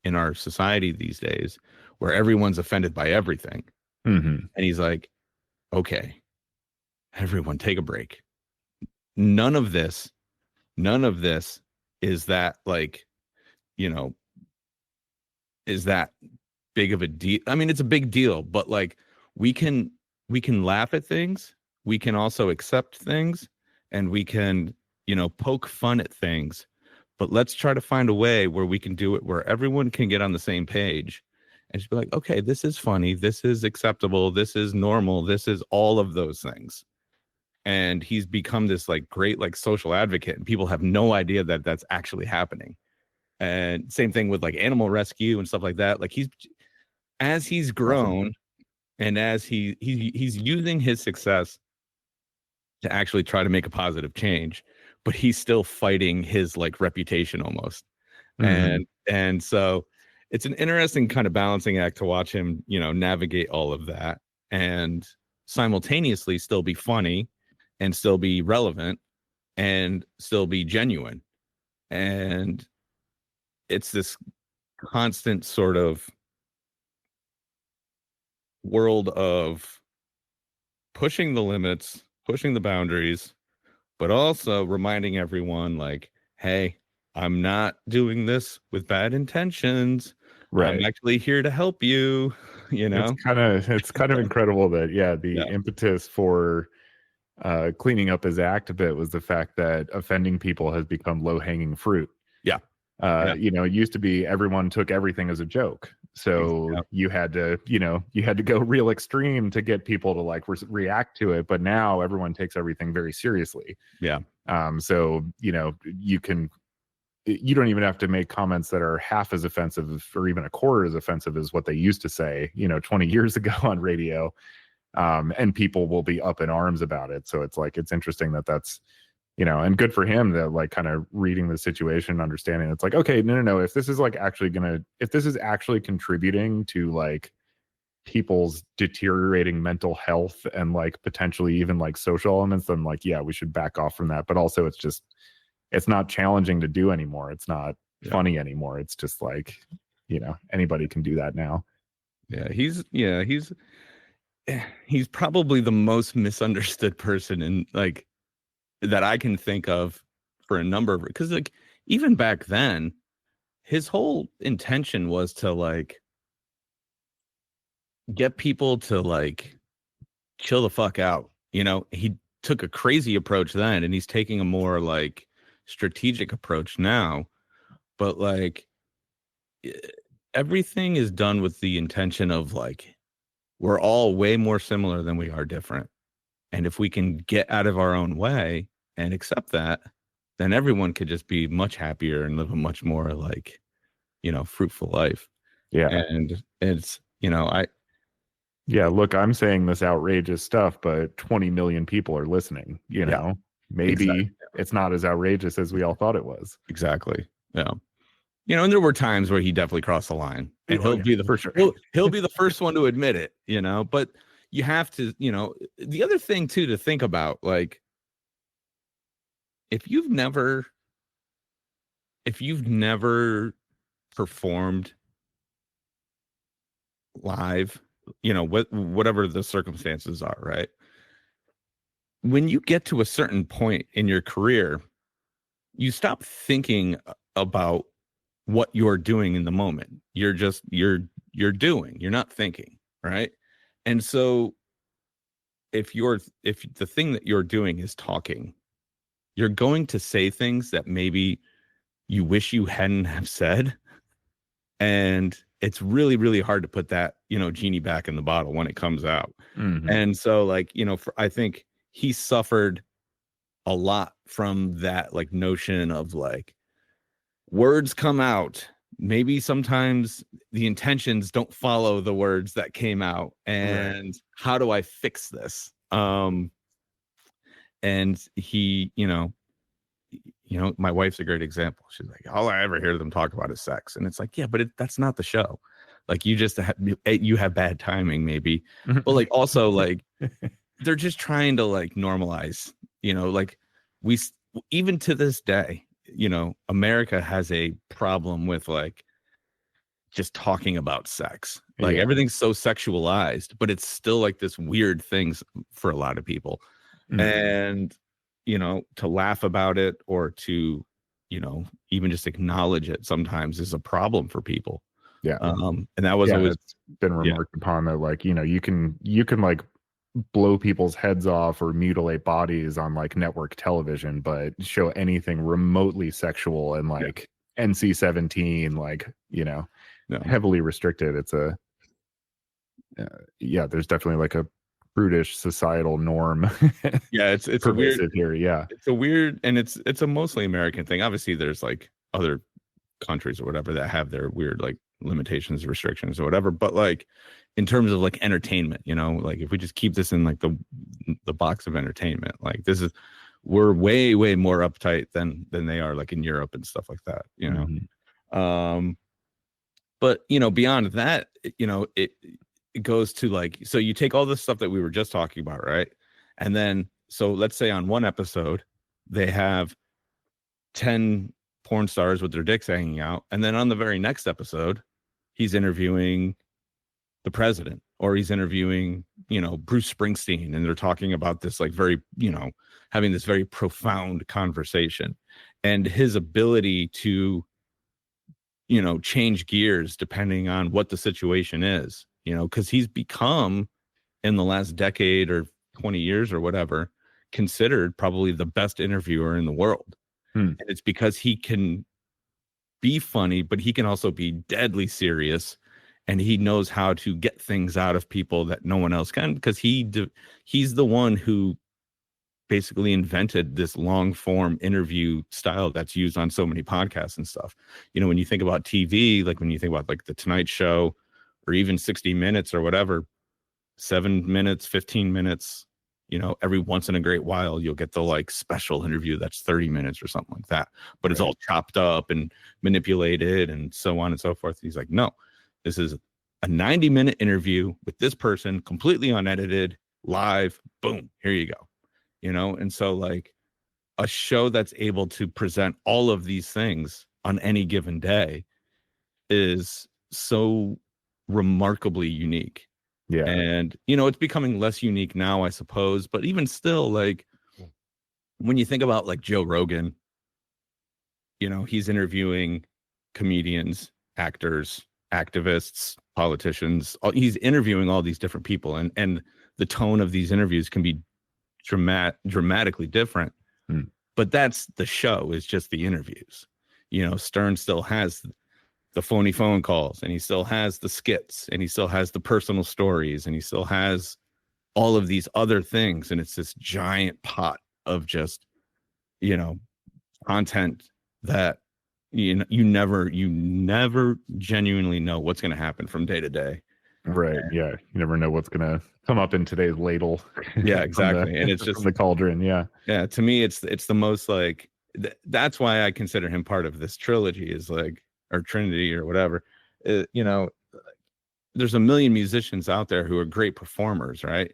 our society these days, where everyone's offended by everything, and he's like, okay, everyone take a break. None of this is that like, you know, is that big of a deal? I mean, it's a big deal, but like we can laugh at things, we can also accept things, and we can, you know, poke fun at things. But let's try to find a way where we can do it where everyone can get on the same page and just be like, okay, this is funny, this is acceptable, this is normal, this is all of those things. And he's become this like great like social advocate, and people have no idea that that's actually happening. And same thing with like animal rescue and stuff like that. Like he's grown, Awesome. and as he's using his success to actually try to make a positive change, but he's still fighting his like reputation almost. Mhm. And so it's an interesting kind of balancing act to watch him, you know, navigate all of that and simultaneously still be funny and still be relevant and still be genuine. And it's this constant sort of world of pushing the limits, pushing the boundaries, but also reminding everyone like, hey, I'm not doing this with bad intentions. I'm Right. actually here to help you, you know? It's kind of incredible that Yeah. the impetus for cleaning up his act a bit was the fact that offending people has become low hanging fruit. Yeah. Yeah. You know, it used to be everyone took everything as a joke. So Yeah. you had to, you know, you had to go real extreme to get people to like react to it. But now everyone takes everything very seriously. Yeah. So, you know, you don't even have to make comments that are half as offensive or even a quarter as offensive as what they used to say, you know, 20 years ago on radio. And people will be up in arms about it. So it's like, it's interesting that that's, you know, and good for him that like kind of reading the situation, understanding it's like, okay, no. If this is like if this is actually contributing to like people's deteriorating mental health and like potentially even like social elements, then like, yeah, we should back off from that. But also it's not challenging to do anymore. It's not funny anymore. It's just like, you know, anybody can do that now. He's probably the most misunderstood person in like that I can think of for a number of, because like even back then his whole intention was to like get people to like chill the fuck out. You know, he took a crazy approach then, and he's taking a more like strategic approach now. But like everything is done with the intention of like we're all way more similar than we are different. And if we can get out of our own way and accept that, then everyone could just be much happier and live a much more like, you know, fruitful life. Yeah. And it's, you know, Yeah, look, I'm saying this outrageous stuff, but 20 million people are listening, you know. Maybe exactly. it's not as outrageous as we all thought it was. Exactly. Yeah. You know, and there were times where he definitely crossed the line, and Oh, yeah, for sure. he'll be the first one to admit it, you know, but you have to, you know, the other thing too to think about, like if you've never performed live, you know, whatever the circumstances are, right? When you get to a certain point in your career, you stop thinking about what you're doing in the moment. You're just you're doing, you're not thinking, right? And so if the thing that you're doing is talking, you're going to say things that maybe you wish you hadn't have said. And it's really, really hard to put that, you know, genie back in the bottle when it comes out. Mhm. And so like, you know, I think he suffered a lot from that like notion of like words come out. Maybe sometimes the intentions don't follow the words that came out. And how do I fix this? And he, you know, my wife's a great example. She's like, all I ever hear them talk about is sex. And it's like, yeah, but that's not the show. Like you just you have bad timing maybe, but like also like they're just trying to like normalize, you know, like even to this day, you know, America has a problem with like just talking about sex. Like Yeah. everything's so sexualized, but it's still like this weird thing for a lot of people. Mhm. And, you know, to laugh about it or to even just acknowledge it sometimes is a problem for people. Yeah. And that was always it's been remarked upon that, like, you can like blow people's heads off or mutilate bodies on like network television, but show anything remotely sexual and like NC-17, like, heavily restricted. It's there's definitely like a prudish societal norm. It's a weird here. It's a weird, and it's a mostly American thing. Obviously there's like other countries or whatever that have their weird like limitations, restrictions or whatever, but like in terms of like entertainment, like if we just keep this in like the box of entertainment, like we're way more uptight than they are like in Europe and stuff like that, but beyond that, it goes to like, so you take all this stuff that we were just talking about, right? And then, so let's say on one episode they have 10 porn stars with their dicks hanging out, and then on the very next episode he's interviewing the president, or he's interviewing Bruce Springsteen, and they're talking about this like very having this very profound conversation, and his ability to change gears depending on what the situation is, because he's become, in the last decade or 20 years or whatever, considered probably the best interviewer in the world. And it's because he can be funny, but he can also be deadly serious, and he knows how to get things out of people that no one else can, because he's the one who basically invented this long form interview style that's used on so many podcasts and stuff. When you think about TV, like when you think about like the Tonight Show or even 60 Minutes or whatever, 7 minutes, 15 minutes, every once in a great while you'll get the like special interview that's 30 minutes or something like that, but it's all chopped up and manipulated and so on and so forth. He's like, no, this is a 90-minute interview with this person, completely unedited, live, boom, here you go. And so like a show that's able to present all of these things on any given day is so remarkably unique. Yeah. And, it's becoming less unique now, I suppose. But even still, like, when you think about like Joe Rogan, he's interviewing comedians, actors, activists, politicians. He's interviewing all these different people. And the tone of these interviews can be dramatically different. But that's the show, is just the interviews. Stern still has the phony phone calls, and he still has the skits, and he still has the personal stories, and he still has all of these other things. And it's this giant pot of just, content that, you never genuinely know what's going to happen from day to day. Right. Yeah. You never know what's going to come up in today's ladle. Yeah, exactly. And it's just the cauldron. Yeah. Yeah. To me, it's the most like, that's why I consider him part of this trilogy, is like, or Trinity or whatever. There's a million musicians out there who are great performers, right?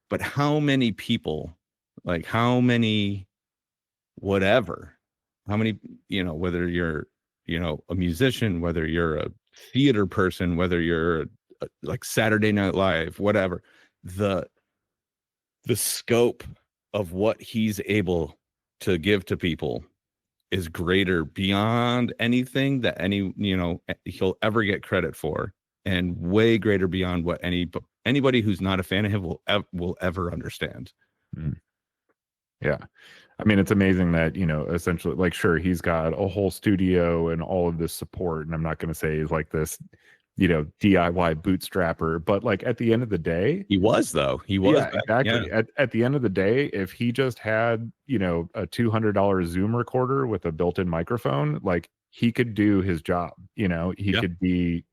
But how many people, like how many, whatever, how many, whether you're, a musician, whether you're a theater person, whether you're like Saturday Night Live, whatever, the scope of what he's able to give to people is greater beyond anything that he'll ever get credit for, and way greater beyond what anybody who's not a fan of him will ever understand. Yeah. I mean, it's amazing that, essentially, like, sure, he's got a whole studio and all of this support, and I'm not going to say he's like this, DIY bootstrapper, but like at the end of the day, he was exactly. Yeah. At the end of the day, if he just had, a $200 Zoom recorder with a built-in microphone, like, he could do his job. He could be,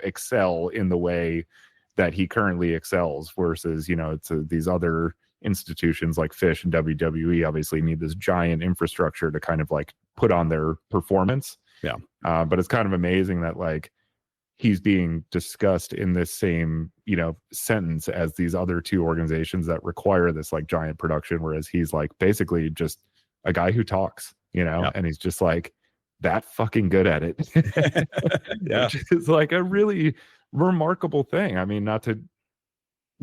excel in the way that he currently excels, versus, it's these other institutions like Phish and WWE obviously need this giant infrastructure to kind of like put on their performance. Yeah. But it's kind of amazing that like he's being discussed in this same, sentence as these other two organizations that require this like giant production, whereas he's like basically just a guy who talks, and he's just like that fucking good at it. Yeah. Which is like a really remarkable thing. I mean, not to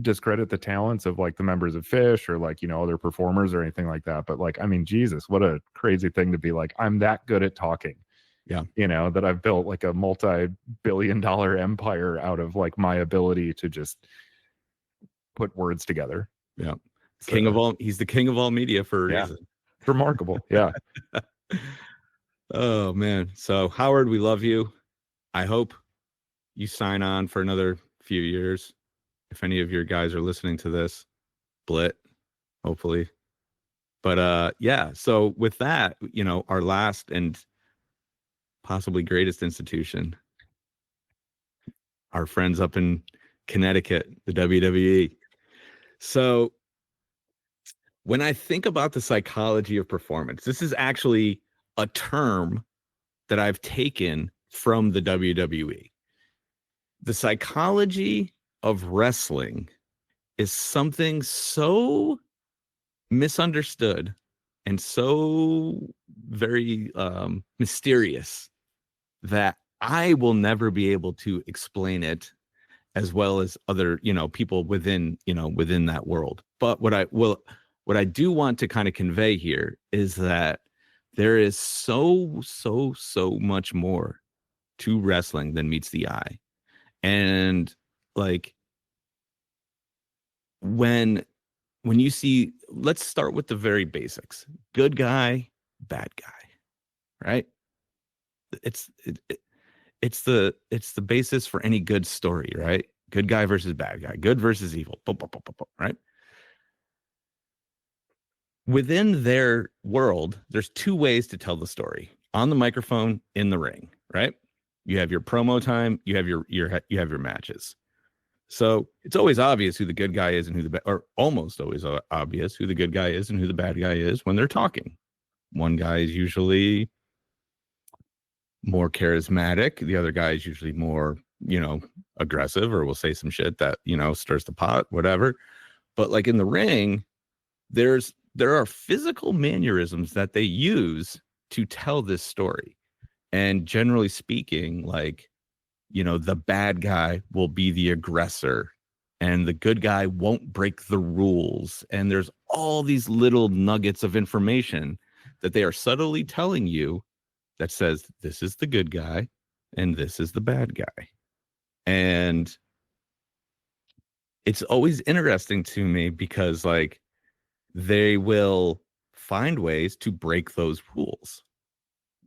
discredit the talents of like the members of Phish or like, you know, other performers or anything like that. But like, I mean, Jesus, what a crazy thing to be like, I'm that good at talking. Yeah. You know, that I've built like a multi-billion-dollar empire out of like my ability to just put words together. Yeah. So, He's the king of all media for a reason. Remarkable. Yeah. Oh man. So Howard, we love you. I hope you sign on for another few years. If any of your guys are listening to this, Blit, hopefully. But yeah, so with that, you know, our last and possibly greatest institution, our friends up in Connecticut, the WWE. So when I think about the psychology of performance, this is actually a term that I've taken from the WWE. The psychology of wrestling is something so misunderstood and so very mysterious that I will never be able to explain it as well as other, you know, people within, you know, within that world. But what I do want to kind of convey here is that there is so much more to wrestling than meets the eye. And like when you see, let's start with the very basics. Good guy, bad guy, right? It's the basis for any good story, right? Good guy versus bad guy, good versus evil, right? Within their world, there's two ways to tell the story: on the microphone, in the ring, right? You have your promo time, you have your matches. So it's always obvious who the good guy is and who or almost always obvious who the good guy is and who the bad guy is when they're talking. One guy is usually more charismatic. The other guy is usually more, you know, aggressive, or will say some shit that, you know, stirs the pot, whatever. But like in the ring, there are physical mannerisms that they use to tell this story. And generally speaking, like, you know, the bad guy will be the aggressor and the good guy won't break the rules. And there's all these little nuggets of information that they are subtly telling you that says this is the good guy and this is the bad guy. And it's always interesting to me because like they will find ways to break those rules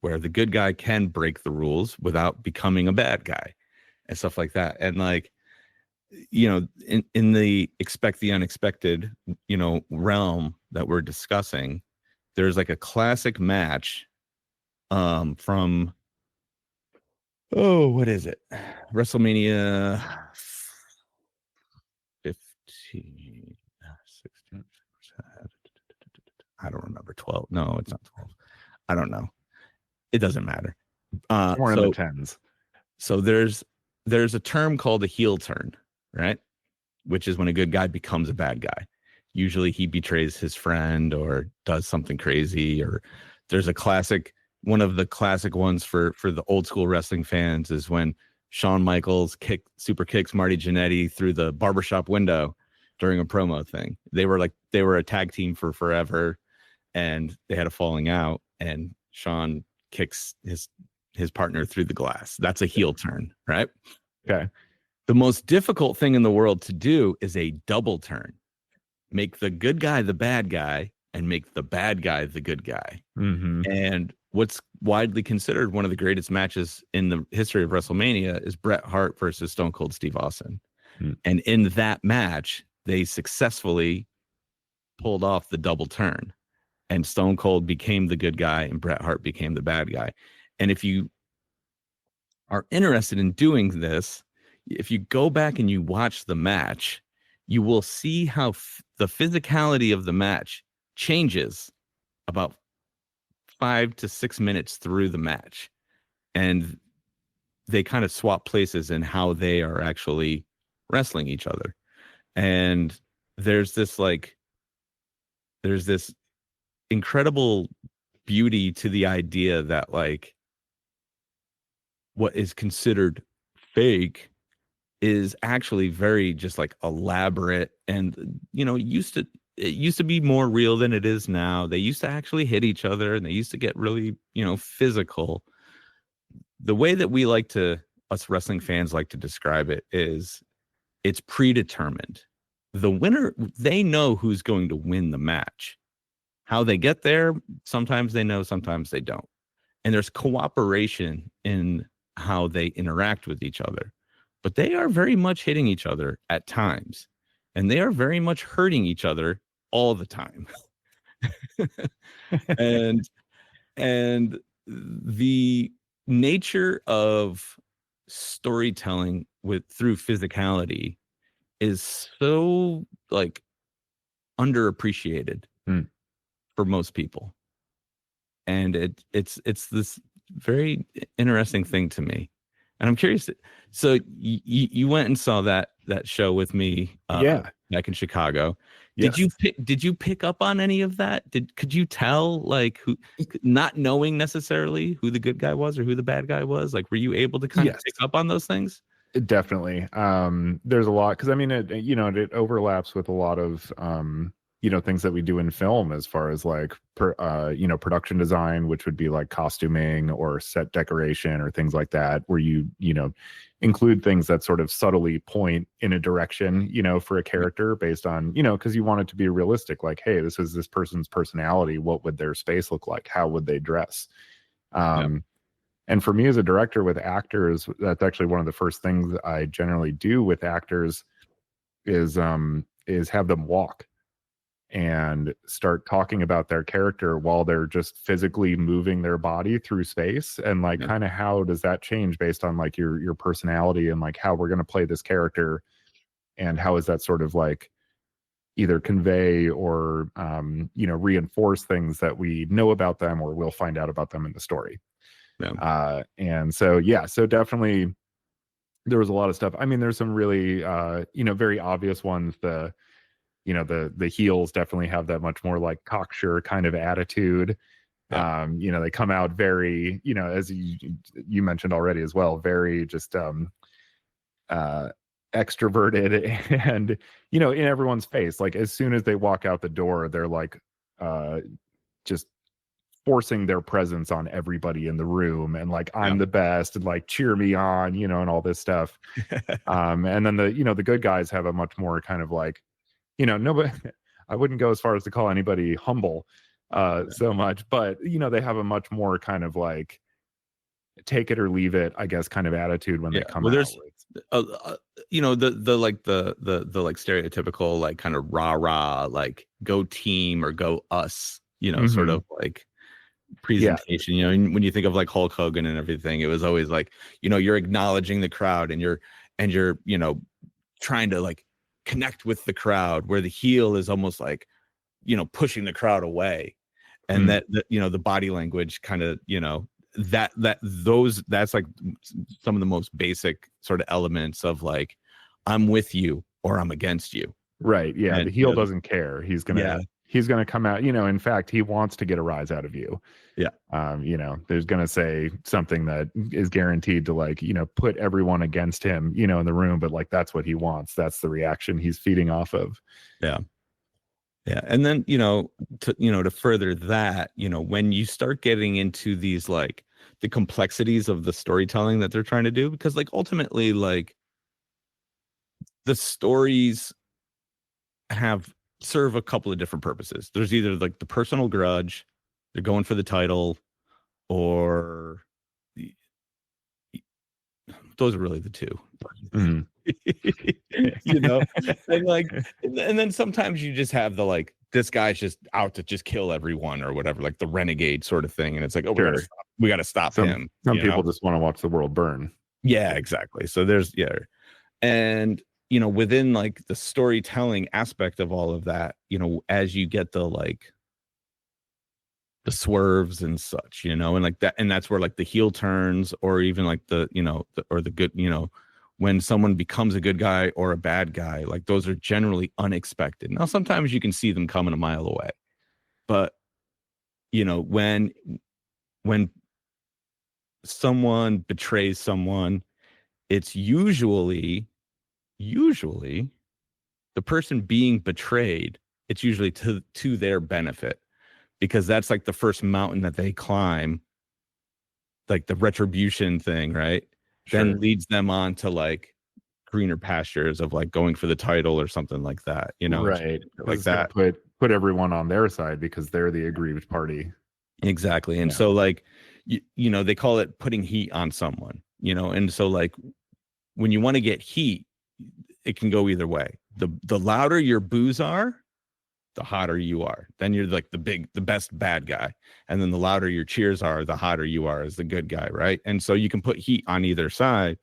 where the good guy can break the rules without becoming a bad guy and stuff like that. And like, you know, in the expect the unexpected, you know, realm that we're discussing, there's like a classic match from, oh, what is it? WrestleMania 15, 16, I don't remember. 12. No, it's not 12. I don't know. It doesn't matter. Somewhere in the tens. So there's a term called a heel turn, right? Which is when a good guy becomes a bad guy. Usually he betrays his friend or does something crazy, or there's a classic, one of the classic ones for the old school wrestling fans is when Shawn Michaels super kicks Marty Jannetty through the barbershop window during a promo thing. They were a tag team for forever and they had a falling out, and Shawn kicks his partner through the glass. That's a heel turn, right? Okay. The most difficult thing in the world to do is a double turn. Make the good guy the bad guy and make the bad guy the good guy. Mm-hmm. And what's widely considered one of the greatest matches in the history of WrestleMania is Bret Hart versus Stone Cold Steve Austin. Mm. And in that match, they successfully pulled off the double turn, and Stone Cold became the good guy and Bret Hart became the bad guy. And if you are interested in doing this, if you go back and you watch the match, you will see how the physicality of the match changes about 5 to 6 minutes through the match. And they kind of swap places in how they are actually wrestling each other. And there's this incredible beauty to the idea that like what is considered fake is actually very just like elaborate, and it used to be more real than it is now. They used to actually hit each other, and they used to get really, physical. The way that us wrestling fans like to describe it is it's predetermined. The winner, they know who's going to win the match. How they get there, sometimes they know, sometimes they don't. And there's cooperation in how they interact with each other. But they are very much hitting each other at times. And they are very much hurting each other all the time. and and the nature of storytelling through physicality is so like underappreciated for most people, and it's this very interesting thing to me, and I'm curious. So you went and saw that show with me, back in Chicago. Yes. Did you pick up on any of that? Could you tell, like, who, not knowing necessarily who the good guy was or who the bad guy was? Like, were you able to kind of pick up on those things? Definitely. There's a lot, because I mean, it overlaps with a lot of things that we do in film, as far as like production design, which would be like costuming or set decoration or things like that, where you include things that sort of subtly point in a direction, for a character based on, because you want it to be realistic. Like, hey, this is this person's personality. What would their space look like? How would they dress? And for me as a director with actors, that's actually one of the first things I generally do with actors is have them walk and start talking about their character while they're just physically moving their body through space, and like kind of how does that change based on like your personality, and like how we're going to play this character, and how is that sort of like either convey or reinforce things that we know about them or we'll find out about them in the story. And so definitely there was a lot of stuff. I mean, there's some really very obvious ones. The heels definitely have that much more like cocksure kind of attitude. They come out very, as you mentioned already as well, very just extroverted and in everyone's face. Like as soon as they walk out the door, they're like just forcing their presence on everybody in the room, and like I'm the best, and like cheer me on, and all this stuff. And then the good guys have a much more kind of like, nobody, I wouldn't go as far as to call anybody humble so much, but they have a much more kind of like take it or leave it, I guess, kind of attitude when they come out. There's the like the like stereotypical like kind of rah like go team or go us, sort of like presentation. When you think of like Hulk Hogan and everything, it was always like, you're acknowledging the crowd, and you're trying to like connect with the crowd, where the heel is almost like pushing the crowd away, and that the body language kind of that's like some of the most basic sort of elements of like, I'm with you or I'm against you. Right. Yeah. And the heel doesn't care. He's gonna come out, in fact, he wants to get a rise out of you. There's gonna say something that is guaranteed to like, put everyone against him, in the room, but like that's what he wants. That's the reaction he's feeding off of. And then to further that, when you start getting into these like the complexities of the storytelling that they're trying to do, because like ultimately like the stories serve a couple of different purposes. There's either like the personal grudge, they're going for the title, or those are really the two. And like, and then sometimes you just have the like, this guy's just out to just kill everyone or whatever, like the renegade sort of thing, and it's like, oh, we gotta stop him. Some people just want to watch the world burn. Yeah, exactly. So there's and within like the storytelling aspect of all of that, as you get the like the swerves and such, and like that, and that's where like the heel turns, or even like the the good, when someone becomes a good guy or a bad guy, like those are generally unexpected. Now sometimes you can see them coming a mile away, but when someone betrays someone, it's usually usually the person being betrayed, it's usually to their benefit, because that's like the first mountain that they climb, like the retribution thing, right? Sure. Then leads them on to like greener pastures of like going for the title or something like that, you know, Right. like It's gonna that. put everyone on their side because they're the aggrieved party. Exactly. And Yeah. so like, you know, they call it putting heat on someone, you know, and so like when you want to get heat, it can go either way. The louder your boos are, the hotter you are. Then you're like the best bad guy. And then the louder your cheers are, the hotter you are as the good guy, right? And so you can put heat on either side,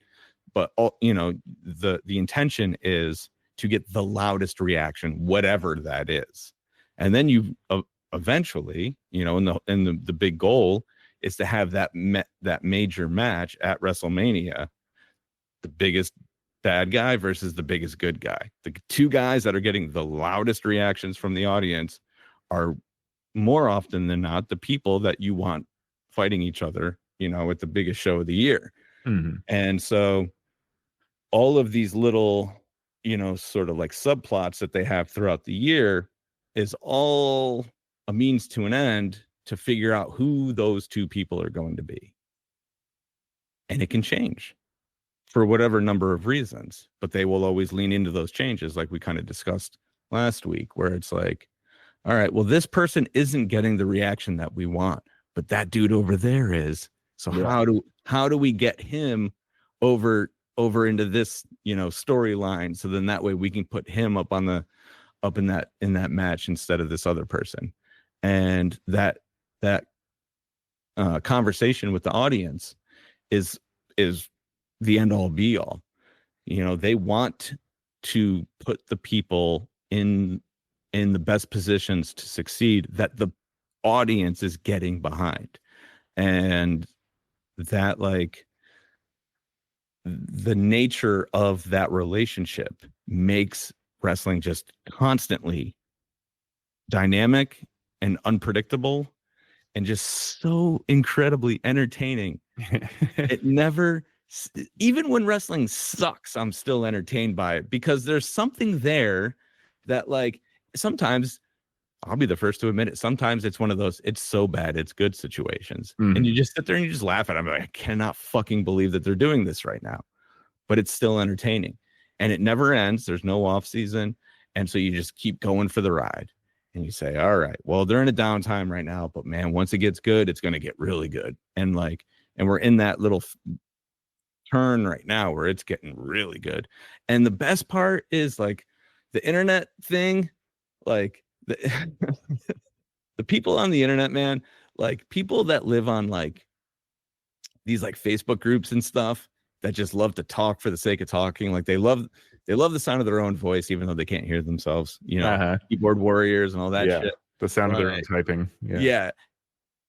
but you know, the intention is to get the loudest reaction, whatever that is. And then you eventually, you know, and the big goal is to have that major match at WrestleMania, the biggest bad guy versus the biggest good guy. The two guys that are getting the loudest reactions from the audience are more often than not the people that you want fighting each other, you know, at the biggest show of the year. Mm-hmm. And so all of these little, you know, sort of like subplots that they have throughout the year is all a means to an end to figure out who those two people are going to be. And it can change for whatever number of reasons, but they will always lean into those changes, like we kind of discussed last week, where it's like, all right, well, this person isn't getting the reaction that we want, but that dude over there is. So how do we get him over into this, you know, storyline, so then that way we can put him up in that match instead of this other person. And that conversation with the audience is the end all be all. You know, they want to put the people in the best positions to succeed that the audience is getting behind. And that, like, the nature of that relationship makes wrestling just constantly dynamic and unpredictable and just so incredibly entertaining. It never, even when wrestling sucks, I'm still entertained by it, because there's something there that, like, sometimes I'll be the first to admit it. Sometimes it's one of those, it's so bad, it's good situations. Mm-hmm. And you just sit there and you just laugh at it. I'm like, I cannot fucking believe that they're doing this right now. But it's still entertaining. And it never ends. There's no off season. And so you just keep going for the ride. And you say, all right, well, they're in a downtime right now, but man, once it gets good, it's going to get really good. And like, and we're in that little turn right now where it's getting really good. And the best part is, like, the internet thing, like, the people on the internet, man, like, people that live on like these like Facebook groups and stuff that just love to talk for the sake of talking. Like, they love the sound of their own voice, even though they can't hear themselves, you know, keyboard warriors and all that shit. The sound of their own typing. Yeah.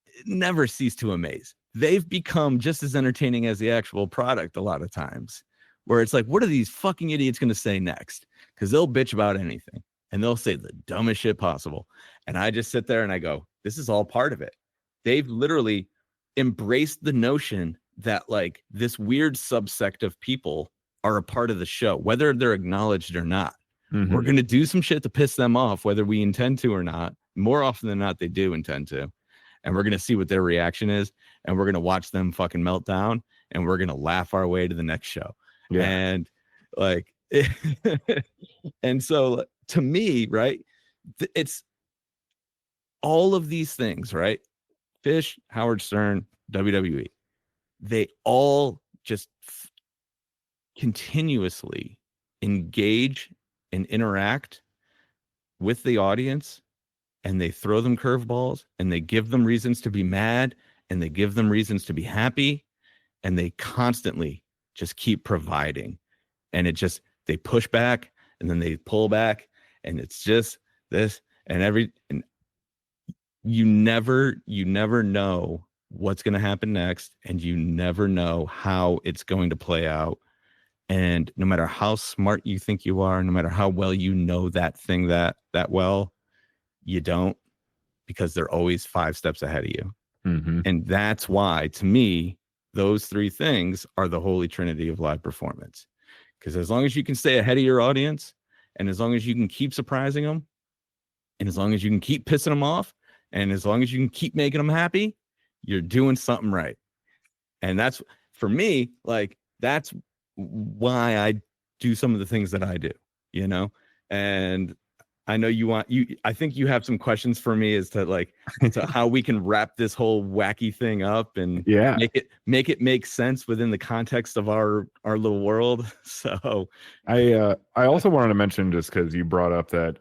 It never cease to amaze. They've become just as entertaining as the actual product a lot of times, where it's like, what are these fucking idiots going to say next? Because they'll bitch about anything and they'll say the dumbest shit possible. And I just sit there and I go, this is all part of it. They've literally embraced the notion that, like, this weird subsect of people are a part of the show, whether they're acknowledged or not. Mm-hmm. We're going to do some shit to piss them off, whether we intend to or not. More often than not, they do intend to. And we're going to see what their reaction is. And we're going to watch them fucking melt down. And we're going to laugh our way to the next show. Yeah. And like, and so to me, right, it's all of these things, right? Phish, Howard Stern, WWE, they all just continuously engage and interact with the audience, and they throw them curveballs, and they give them reasons to be mad, and they give them reasons to be happy, and they constantly just keep providing. And it just, they push back and then they pull back, and it's just this and you never know what's going to happen next, and you never know how it's going to play out. And no matter how smart you think you are, no matter how well you know that thing that well, you don't, because they're always 5 steps ahead of you. Mm-hmm. And that's why, to me, those 3 things are the holy trinity of live performance. Because as long as you can stay ahead of your audience, and as long as you can keep surprising them, and as long as you can keep pissing them off, and as long as you can keep making them happy, you're doing something right. And that's, for me, like, that's why I do some of the things that I do, you know? And I know I think you have some questions for me as to like, to how we can wrap this whole wacky thing up and make it make sense within the context of our little world. So I also wanted to mention, just because you brought up that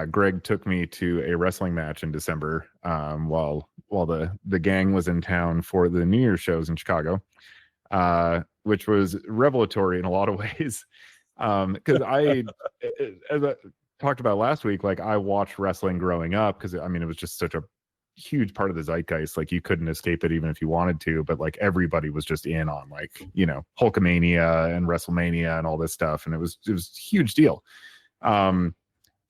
Greg took me to a wrestling match in December while the gang was in town for the New Year's shows in Chicago, which was revelatory in a lot of ways. Because as I talked about last week, like, I watched wrestling growing up because I mean, it was just such a huge part of the zeitgeist. Like, you couldn't escape it even if you wanted to, but like, everybody was just in on, like, you know, Hulkamania and WrestleMania and all this stuff, and it was a huge deal.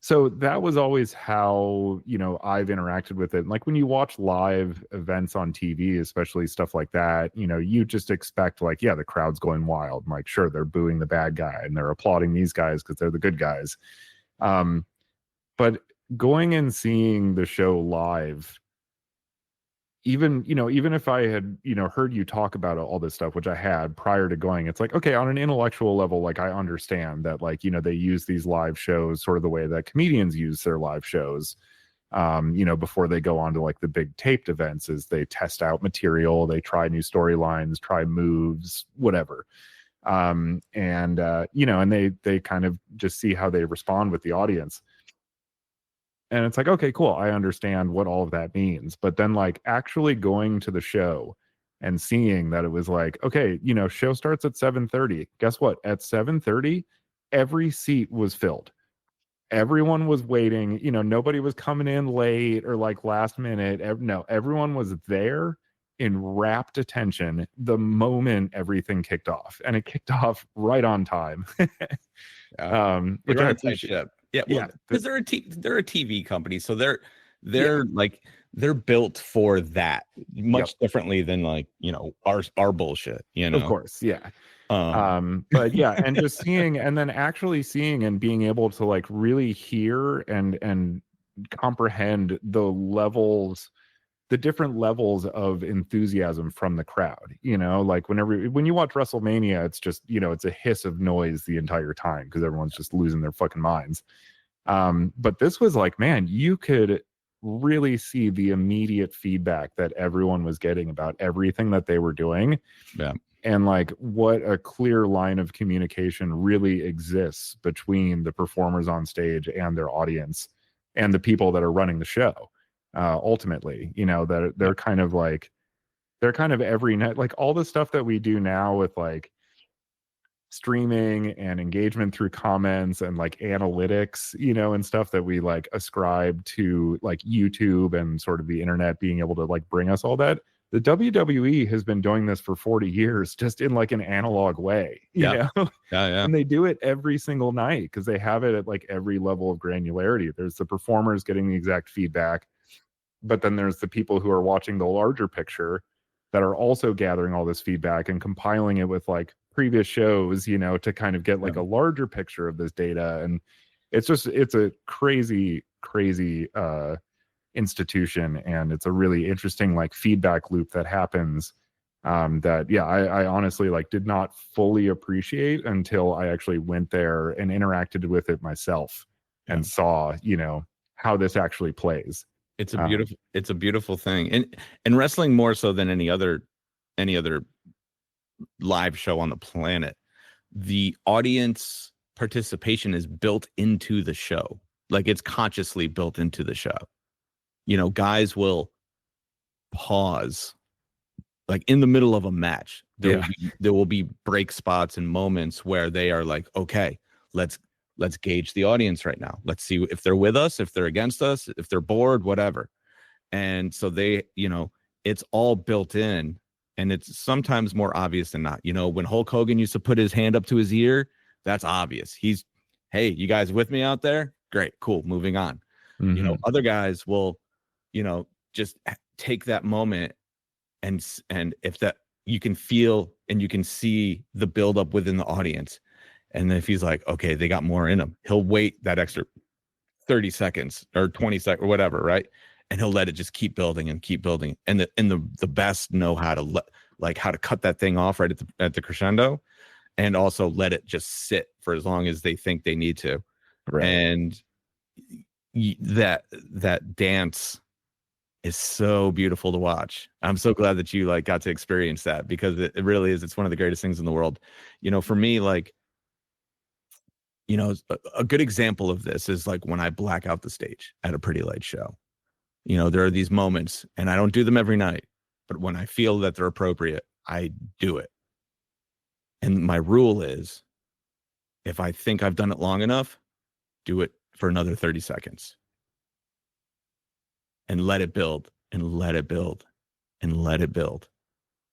So that was always how, you know, I've interacted with it. Like, when you watch live events on TV, especially stuff like that, you know, you just expect, like, yeah, the crowd's going wild. Like, sure, they're booing the bad guy and they're applauding these guys because they're the good guys. But going and seeing the show live, even if I had, you know, heard you talk about all this stuff, which I had prior to going, it's like, okay, on an intellectual level, like, I understand that, like, you know, they use these live shows sort of the way that comedians use their live shows, you know, before they go on to like the big taped events, is they test out material, they try new storylines, try moves, whatever. You know, and they kind of just see how they respond with the audience. And it's like, okay, cool, I understand what all of that means. But then, like, actually going to the show and seeing that it was like, okay, you know, show starts at 7:30. Guess what? At 7:30, every seat was filled. Everyone was waiting. You know, nobody was coming in late or like last minute. No, everyone was there in rapt attention the moment everything kicked off. And it kicked off right on time. Which I appreciate. Yeah, well, because they're a TV company, so they're like, they're built for that much differently than, like, you know, our bullshit, you know. Of course, yeah. But yeah, and just seeing, and then actually seeing and being able to like really hear and comprehend the different levels of enthusiasm from the crowd, you know, like when you watch WrestleMania, it's just, you know, it's a hiss of noise the entire time because everyone's just losing their fucking minds. But this was like, man, you could really see the immediate feedback that everyone was getting about everything that they were doing. Yeah. And like, what a clear line of communication really exists between the performers on stage and their audience and the people that are running the show. Ultimately, you know, that they're kind of every night, like all the stuff that we do now with like streaming and engagement through comments and like analytics, you know, and stuff that we like ascribe to like YouTube and sort of the internet being able to like bring us all that. The WWE has been doing this for 40 years, just in like an analog way, you know? Yeah. And they do it every single night because they have it at like every level of granularity. There's the performers getting the exact feedback, but then there's the people who are watching the larger picture that are also gathering all this feedback and compiling it with like previous shows, you know, to kind of get like a larger picture of this data. And it's a crazy institution, and it's a really interesting like feedback loop that happens that I honestly like did not fully appreciate until I actually went there and interacted with it myself and saw, you know, how this actually plays. It's a beautiful thing. And wrestling, more so than any other live show on the planet, the audience participation is built into the show. Like, it's consciously built into the show. You know, guys will pause like in the middle of a match. There will be break spots and moments where they are like, okay, let's gauge the audience right now. Let's see if they're with us, if they're against us, if they're bored, whatever. And so they, you know, it's all built in, and it's sometimes more obvious than not. You know, when Hulk Hogan used to put his hand up to his ear, that's obvious. Hey, you guys with me out there? Great, cool, moving on. Mm-hmm. You know, other guys will, you know, just take that moment and if that, you can feel and you can see the buildup within the audience. And if he's like, okay, they got more in him, he'll wait that extra 30 seconds or 20 seconds or whatever, right? And he'll let it just keep building and keep building. And the best know how to how to cut that thing off right at the crescendo, and also let it just sit for as long as they think they need to. Right. And that dance is so beautiful to watch. I'm so glad that you like got to experience that, because it really is. It's one of the greatest things in the world. You know, for me, like, you know, a good example of this is like when I black out the stage at a Pretty Light show. You know, there are these moments, and I don't do them every night, but when I feel that they're appropriate, I do it. And my rule is, if I think I've done it long enough, do it for another 30 seconds. And let it build, and let it build, and let it build.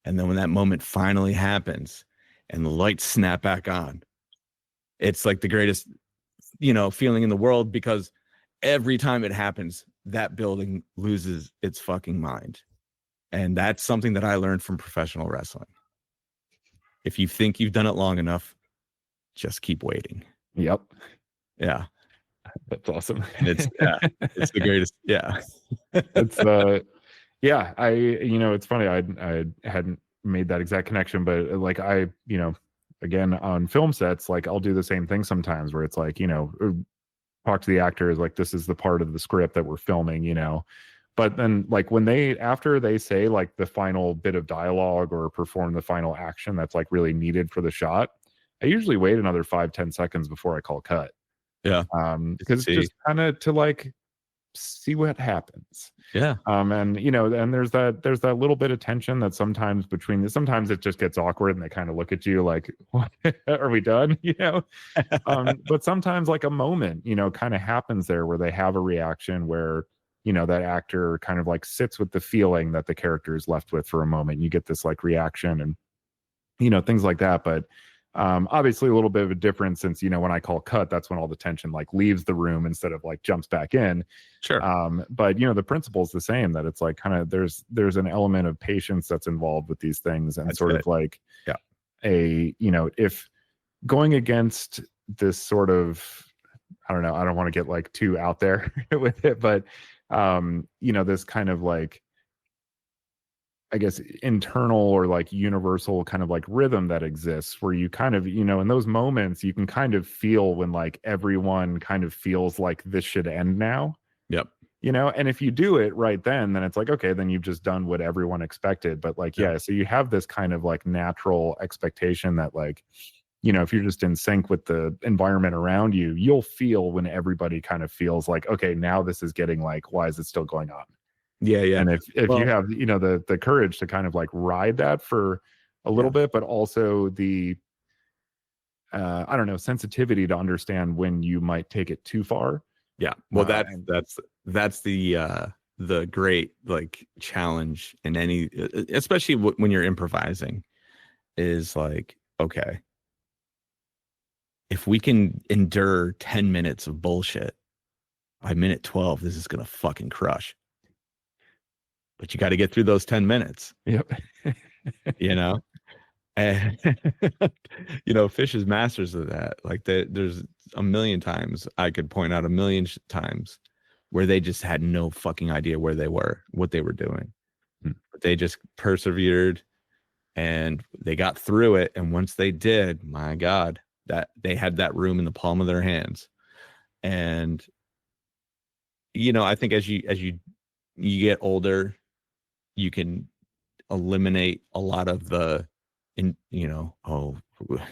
And then when that moment finally happens and the lights snap back on, it's like the greatest, you know, feeling in the world, because every time it happens, that building loses its fucking mind. And that's something that I learned from professional wrestling. If you think you've done it long enough, just keep waiting. Yep. Yeah. That's awesome. And it's the greatest. Yeah. It's yeah, you know, it's funny, I hadn't made that exact connection, but like you know, again, on film sets, like I'll do the same thing sometimes, where it's like, you know, talk to the actors like this is the part of the script that we're filming, you know. But then like when after they say like the final bit of dialogue or perform the final action that's like really needed for the shot, I usually wait another 5-10 seconds before I call cut. Yeah. Because it's just kind of to like see what happens. Yeah. And you know, and there's that little bit of tension that sometimes sometimes it just gets awkward and they kind of look at you like, what, are we done? You know. But sometimes like a moment, you know, kind of happens there where they have a reaction where, you know, that actor kind of like sits with the feeling that the character is left with for a moment. You get this like reaction and, you know, things like that. But obviously a little bit of a difference, since, you know, when I call cut, that's when all the tension like leaves the room instead of like jumps back in. Sure. But you know, the principle is the same, that it's like kind of there's an element of patience that's involved with these things, and that's sort of like, yeah, you know, if going against this sort of, I don't know, I don't want to get like too out there with it, but you know, this kind of like, I guess, internal or like universal kind of like rhythm that exists, where you kind of, you know, in those moments you can kind of feel when like everyone kind of feels like this should end now. Yep. You know, and if you do it right then it's like, okay, then you've just done what everyone expected. But like, yeah, so you have this kind of like natural expectation that like, you know, if you're just in sync with the environment around you, you'll feel when everybody kind of feels like, okay, now this is getting like, why is it still going on? Yeah. And if you have, you know, the courage to kind of like ride that for a little bit, but also the I don't know, sensitivity to understand when you might take it too far. Yeah. Well, that's the great like challenge in any, especially when you're improvising, is like, okay, if we can endure 10 minutes of bullshit, by minute 12, this is gonna fucking crush. But you got to get through those 10 minutes. Yep. You know, and you know, Phish is masters of that. Like there's a million times I could point out, a million times where they just had no fucking idea where they were, what they were doing. But they just persevered and they got through it. And once they did, my God, that they had that room in the palm of their hands. And you know, I think as you get older, you can eliminate a lot of the, you know, oh,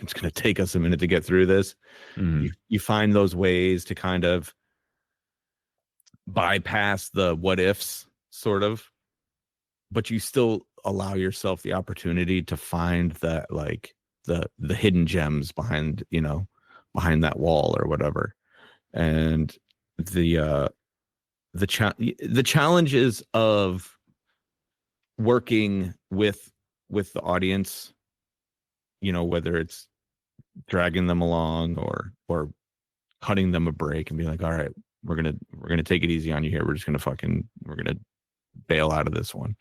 it's going to take us a minute to get through this. You find those ways to kind of bypass the what ifs, sort of, but you still allow yourself the opportunity to find that, like the hidden gems behind, you know, behind that wall or whatever. And the challenges of working with the audience, you know, whether it's dragging them along or cutting them a break and be like, all right, we're gonna take it easy on you here, we're gonna bail out of this one,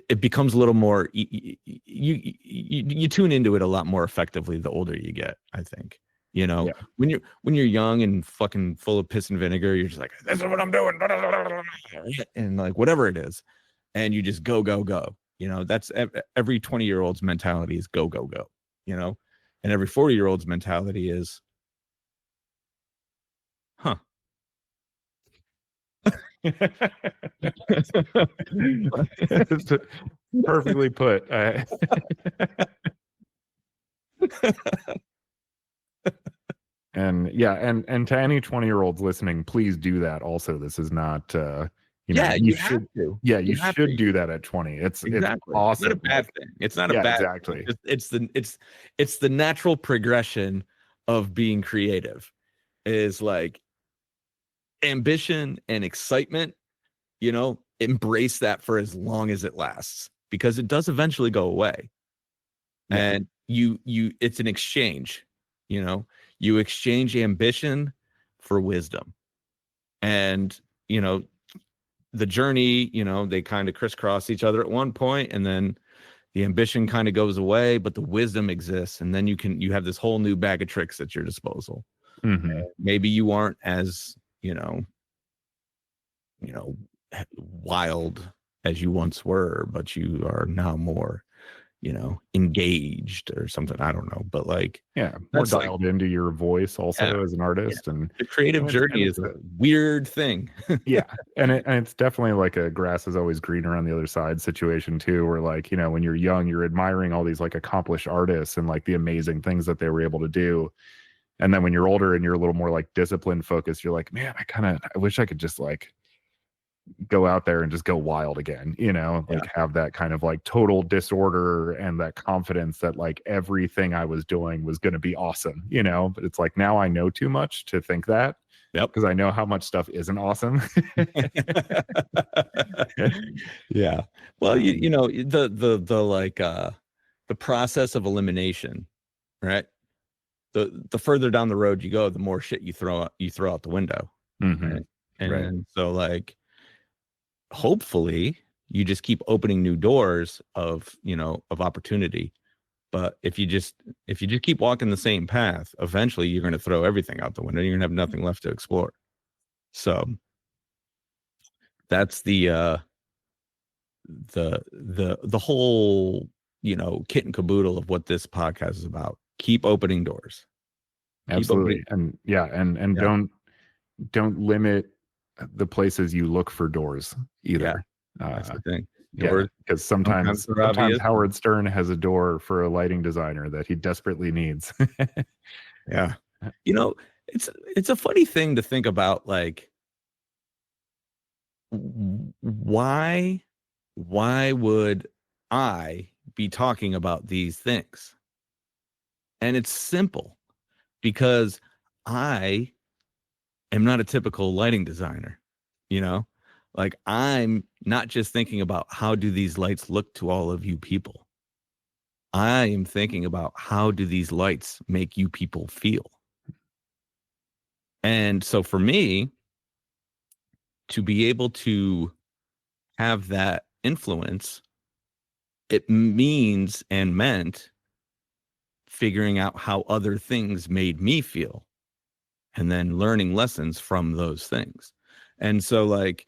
it becomes a little more, you tune into it a lot more effectively the older you get, I think. You know, when you're young and fucking full of piss and vinegar, you're just like, this is what I'm doing, and like whatever it is, and you just go. You know, that's every 20-year-old's mentality is go. You know, and every 40-year-old's mentality is, huh. Perfectly put. And yeah, and to any 20-year-olds listening, please do that. Also, this is not you should do. You should do that at 20. It's awesome. It's not a bad thing. It's not a bad exactly. Thing. It's the natural progression of being creative. Is like ambition and excitement, you know, embrace that for as long as it lasts, because it does eventually go away. And it's an exchange, you know, you exchange ambition for wisdom. And, you know, the journey, you know, they kind of crisscross each other at one point, and then the ambition kind of goes away, but the wisdom exists. And then you have this whole new bag of tricks at your disposal. Mm-hmm. Maybe you aren't as, you know, wild as you once were, but you are now more, you know, engaged or something. I don't know, but like, more dialed into your voice also as an artist. And the creative journey is a weird thing. And it's definitely like a grass is always greener on the other side situation too, where like, you know, when you're young, you're admiring all these like accomplished artists and like the amazing things that they were able to do. And then when you're older and you're a little more like discipline focused, you're like, man, I wish I could just like go out there and just go wild again, you know, like have that kind of like total disorder and that confidence that like everything I was doing was going to be awesome, you know. But it's like, now I know too much to think that, because I know how much stuff isn't awesome. Well, you know, the like the process of elimination, right? The further down the road you go, the more shit you throw out the window. Right? And so like, hopefully you just keep opening new doors of, you know, of opportunity. But if you just keep walking the same path, eventually you're going to throw everything out the window. You're going to have nothing left to explore. So that's the whole, you know, kit and caboodle of what this podcast is about. Keep opening doors. Absolutely. And don't limit the places you look for doors either. That's the thing. Because sometimes Howard Stern has a door for a lighting designer that he desperately needs. You know, it's a funny thing to think about, like, why would I be talking about these things? And it's simple, because I am not a typical lighting designer, you know? Like, I'm not just thinking about how do these lights look to all of you people. I am thinking about how do these lights make you people feel. And so for me to be able to have that influence, it means and meant figuring out how other things made me feel and then learning lessons from those things. And so, like,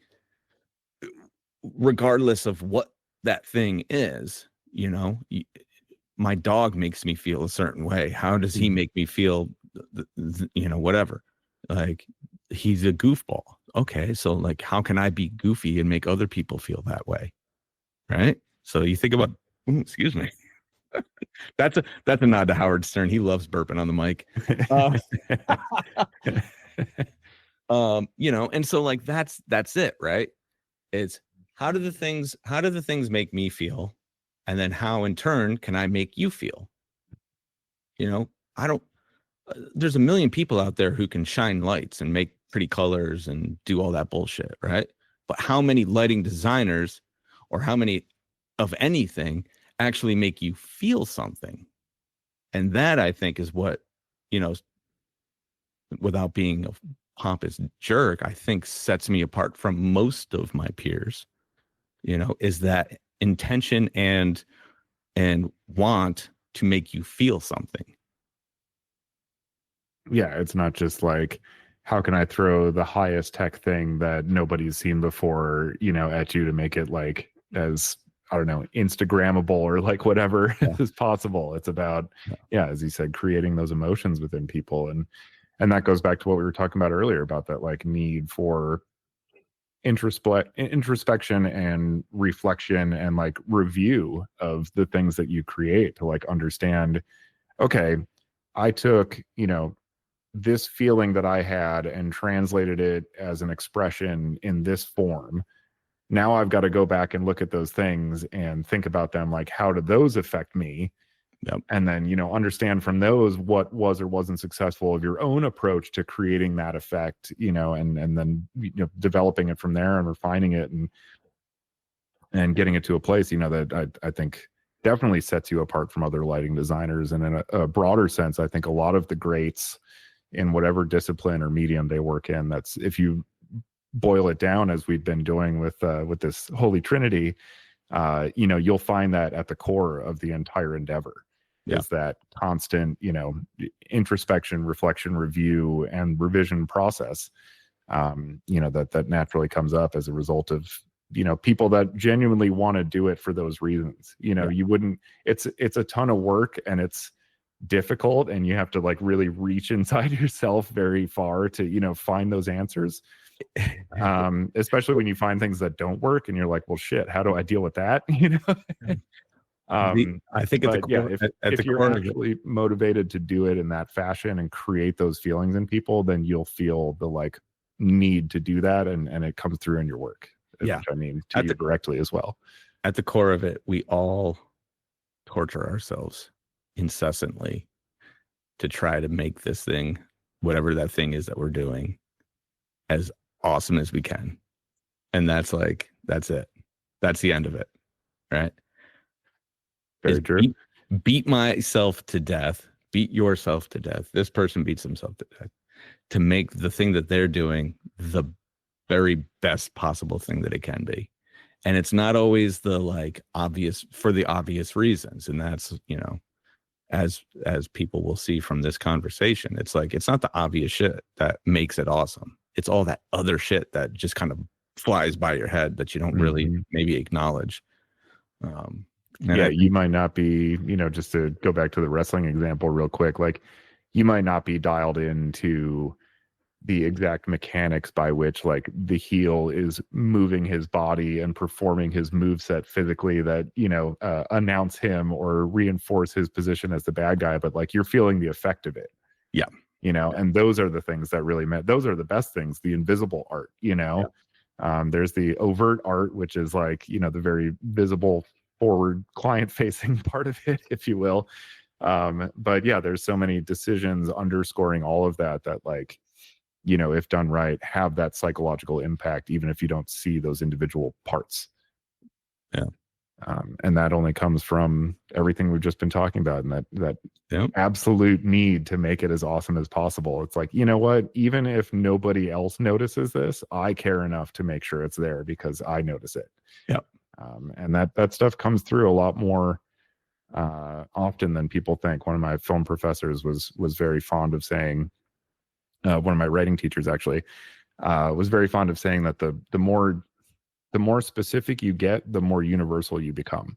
regardless of what that thing is, you know, my dog makes me feel a certain way. How does he make me feel? You know, whatever. Like, he's a goofball. Okay, so like, how can I be goofy and make other people feel that way? Right. So you think about, excuse me. That's a nod to Howard Stern. He loves burping on the mic. You know, and so like that's it, right? It's how do the things make me feel, and then how in turn can I make you feel? You know, there's a million people out there who can shine lights and make pretty colors and do all that bullshit, right? But how many lighting designers, or how many of anything, actually make you feel something? And that, I think, is what, you know, without being a pompous jerk, I think sets me apart from most of my peers, you know, is that intention and want to make you feel something. Yeah, it's not just like, how can I throw the highest tech thing that nobody's seen before, at you to make it like as, I don't know, Instagrammable or like whatever is possible. It's about, as you said, creating those emotions within people. And that goes back to what we were talking about earlier about that like need for introspection and reflection and like review of the things that you create to like understand, okay, I took, this feeling that I had and translated it as an expression in this form. Now I've got to go back and look at those things and think about them, like, how did those affect me? Yep. And then, understand from those what was or wasn't successful of your own approach to creating that effect, and then, developing it from there and refining it and getting it to a place, that I think definitely sets you apart from other lighting designers. And in a broader sense, I think a lot of the greats in whatever discipline or medium they work in, that's, if you boil it down as we've been doing with this Holy Trinity, you'll find that at the core of the entire endeavor is that constant, introspection, reflection, review, and revision process, that naturally comes up as a result of, people that genuinely want to do it for those reasons. You wouldn't, it's a ton of work and it's difficult and you have to like really reach inside yourself very far to, find those answers. Especially when you find things that don't work and you're like, well, shit, how do I deal with that? I think at the core, if you're actually motivated to do it in that fashion and create those feelings in people, then you'll feel the like need to do that, and it comes through in your work. Which I mean to you directly as well. At the core of it, we all torture ourselves incessantly to try to make this thing, whatever that thing is that we're doing, as awesome as we can. And that's it. That's the end of it. Right? Very true. Beat myself to death. Beat yourself to death. This person beats himself to death to make the thing that they're doing the very best possible thing that it can be. And it's not always the like obvious, for the obvious reasons. And that's, as people will see from this conversation, it's like, it's not the obvious shit that makes it awesome. It's all that other shit that just kind of flies by your head that you don't really maybe acknowledge. You might not be, just to go back to the wrestling example real quick, like you might not be dialed into the exact mechanics by which like the heel is moving his body and performing his moveset physically that, announce him or reinforce his position as the bad guy, but like you're feeling the effect of it. Yeah. And those are the things that really those are the best things, the invisible art, there's the overt art, which is like, the very visible forward client facing part of it, if you will. But yeah, there's so many decisions underscoring all of that like, if done right, have that psychological impact, even if you don't see those individual parts. Yeah. And that only comes from everything we've just been talking about, and that absolute need to make it as awesome as possible. It's like, you know what, even if nobody else notices this, I care enough to make sure it's there because I notice it. Yeah. And that stuff comes through a lot more often than people think. One of my film professors was very fond of saying, one of my writing teachers actually was very fond of saying that the more specific you get, the more universal you become.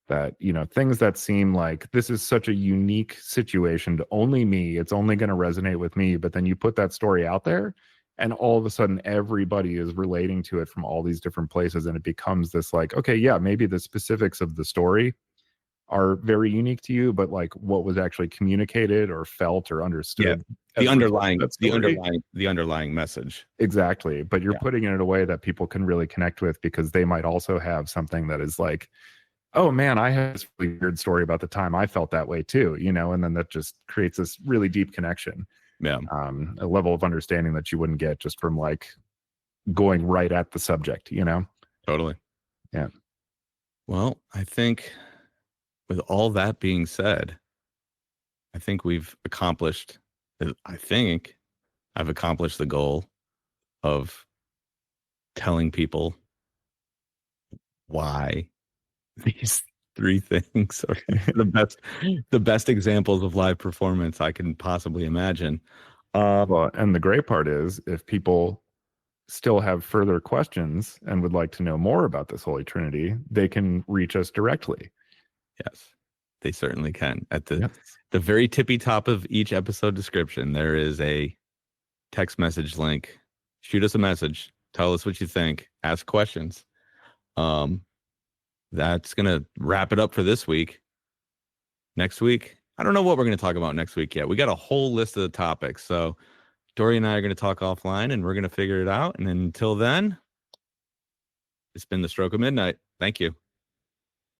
That, things that seem like this is such a unique situation to only me, it's only going to resonate with me, but then you put that story out there and all of a sudden everybody is relating to it from all these different places, and it becomes this like, okay, yeah, maybe the specifics of the story are very unique to you, but like what was actually communicated or felt or understood, the underlying message. Exactly. But you're putting it in a way that people can really connect with, because they might also have something that is like, oh man, I had this really weird story about the time I felt that way too, and then that just creates this really deep connection. Yeah. A level of understanding that you wouldn't get just from like going right at the subject, Totally. Yeah. Well, I think with all that being said, I think I've accomplished the goal of telling people why These three things are the best examples of live performance I can possibly imagine. Well, and the great part is if people still have further questions and would like to know more about this Holy Trinity, they can reach us directly. Yes, they certainly can. At the Yes. the very tippy top of each episode description, there is a text message link. Shoot us a message. Tell us what you think. Ask questions. That's gonna wrap it up for this week. Next week, I don't know what we're gonna talk about next week yet. We got a whole list of the topics. So Dorian and I are gonna talk offline and we're gonna figure it out. And until then, it's been the stroke of midnight. Thank you.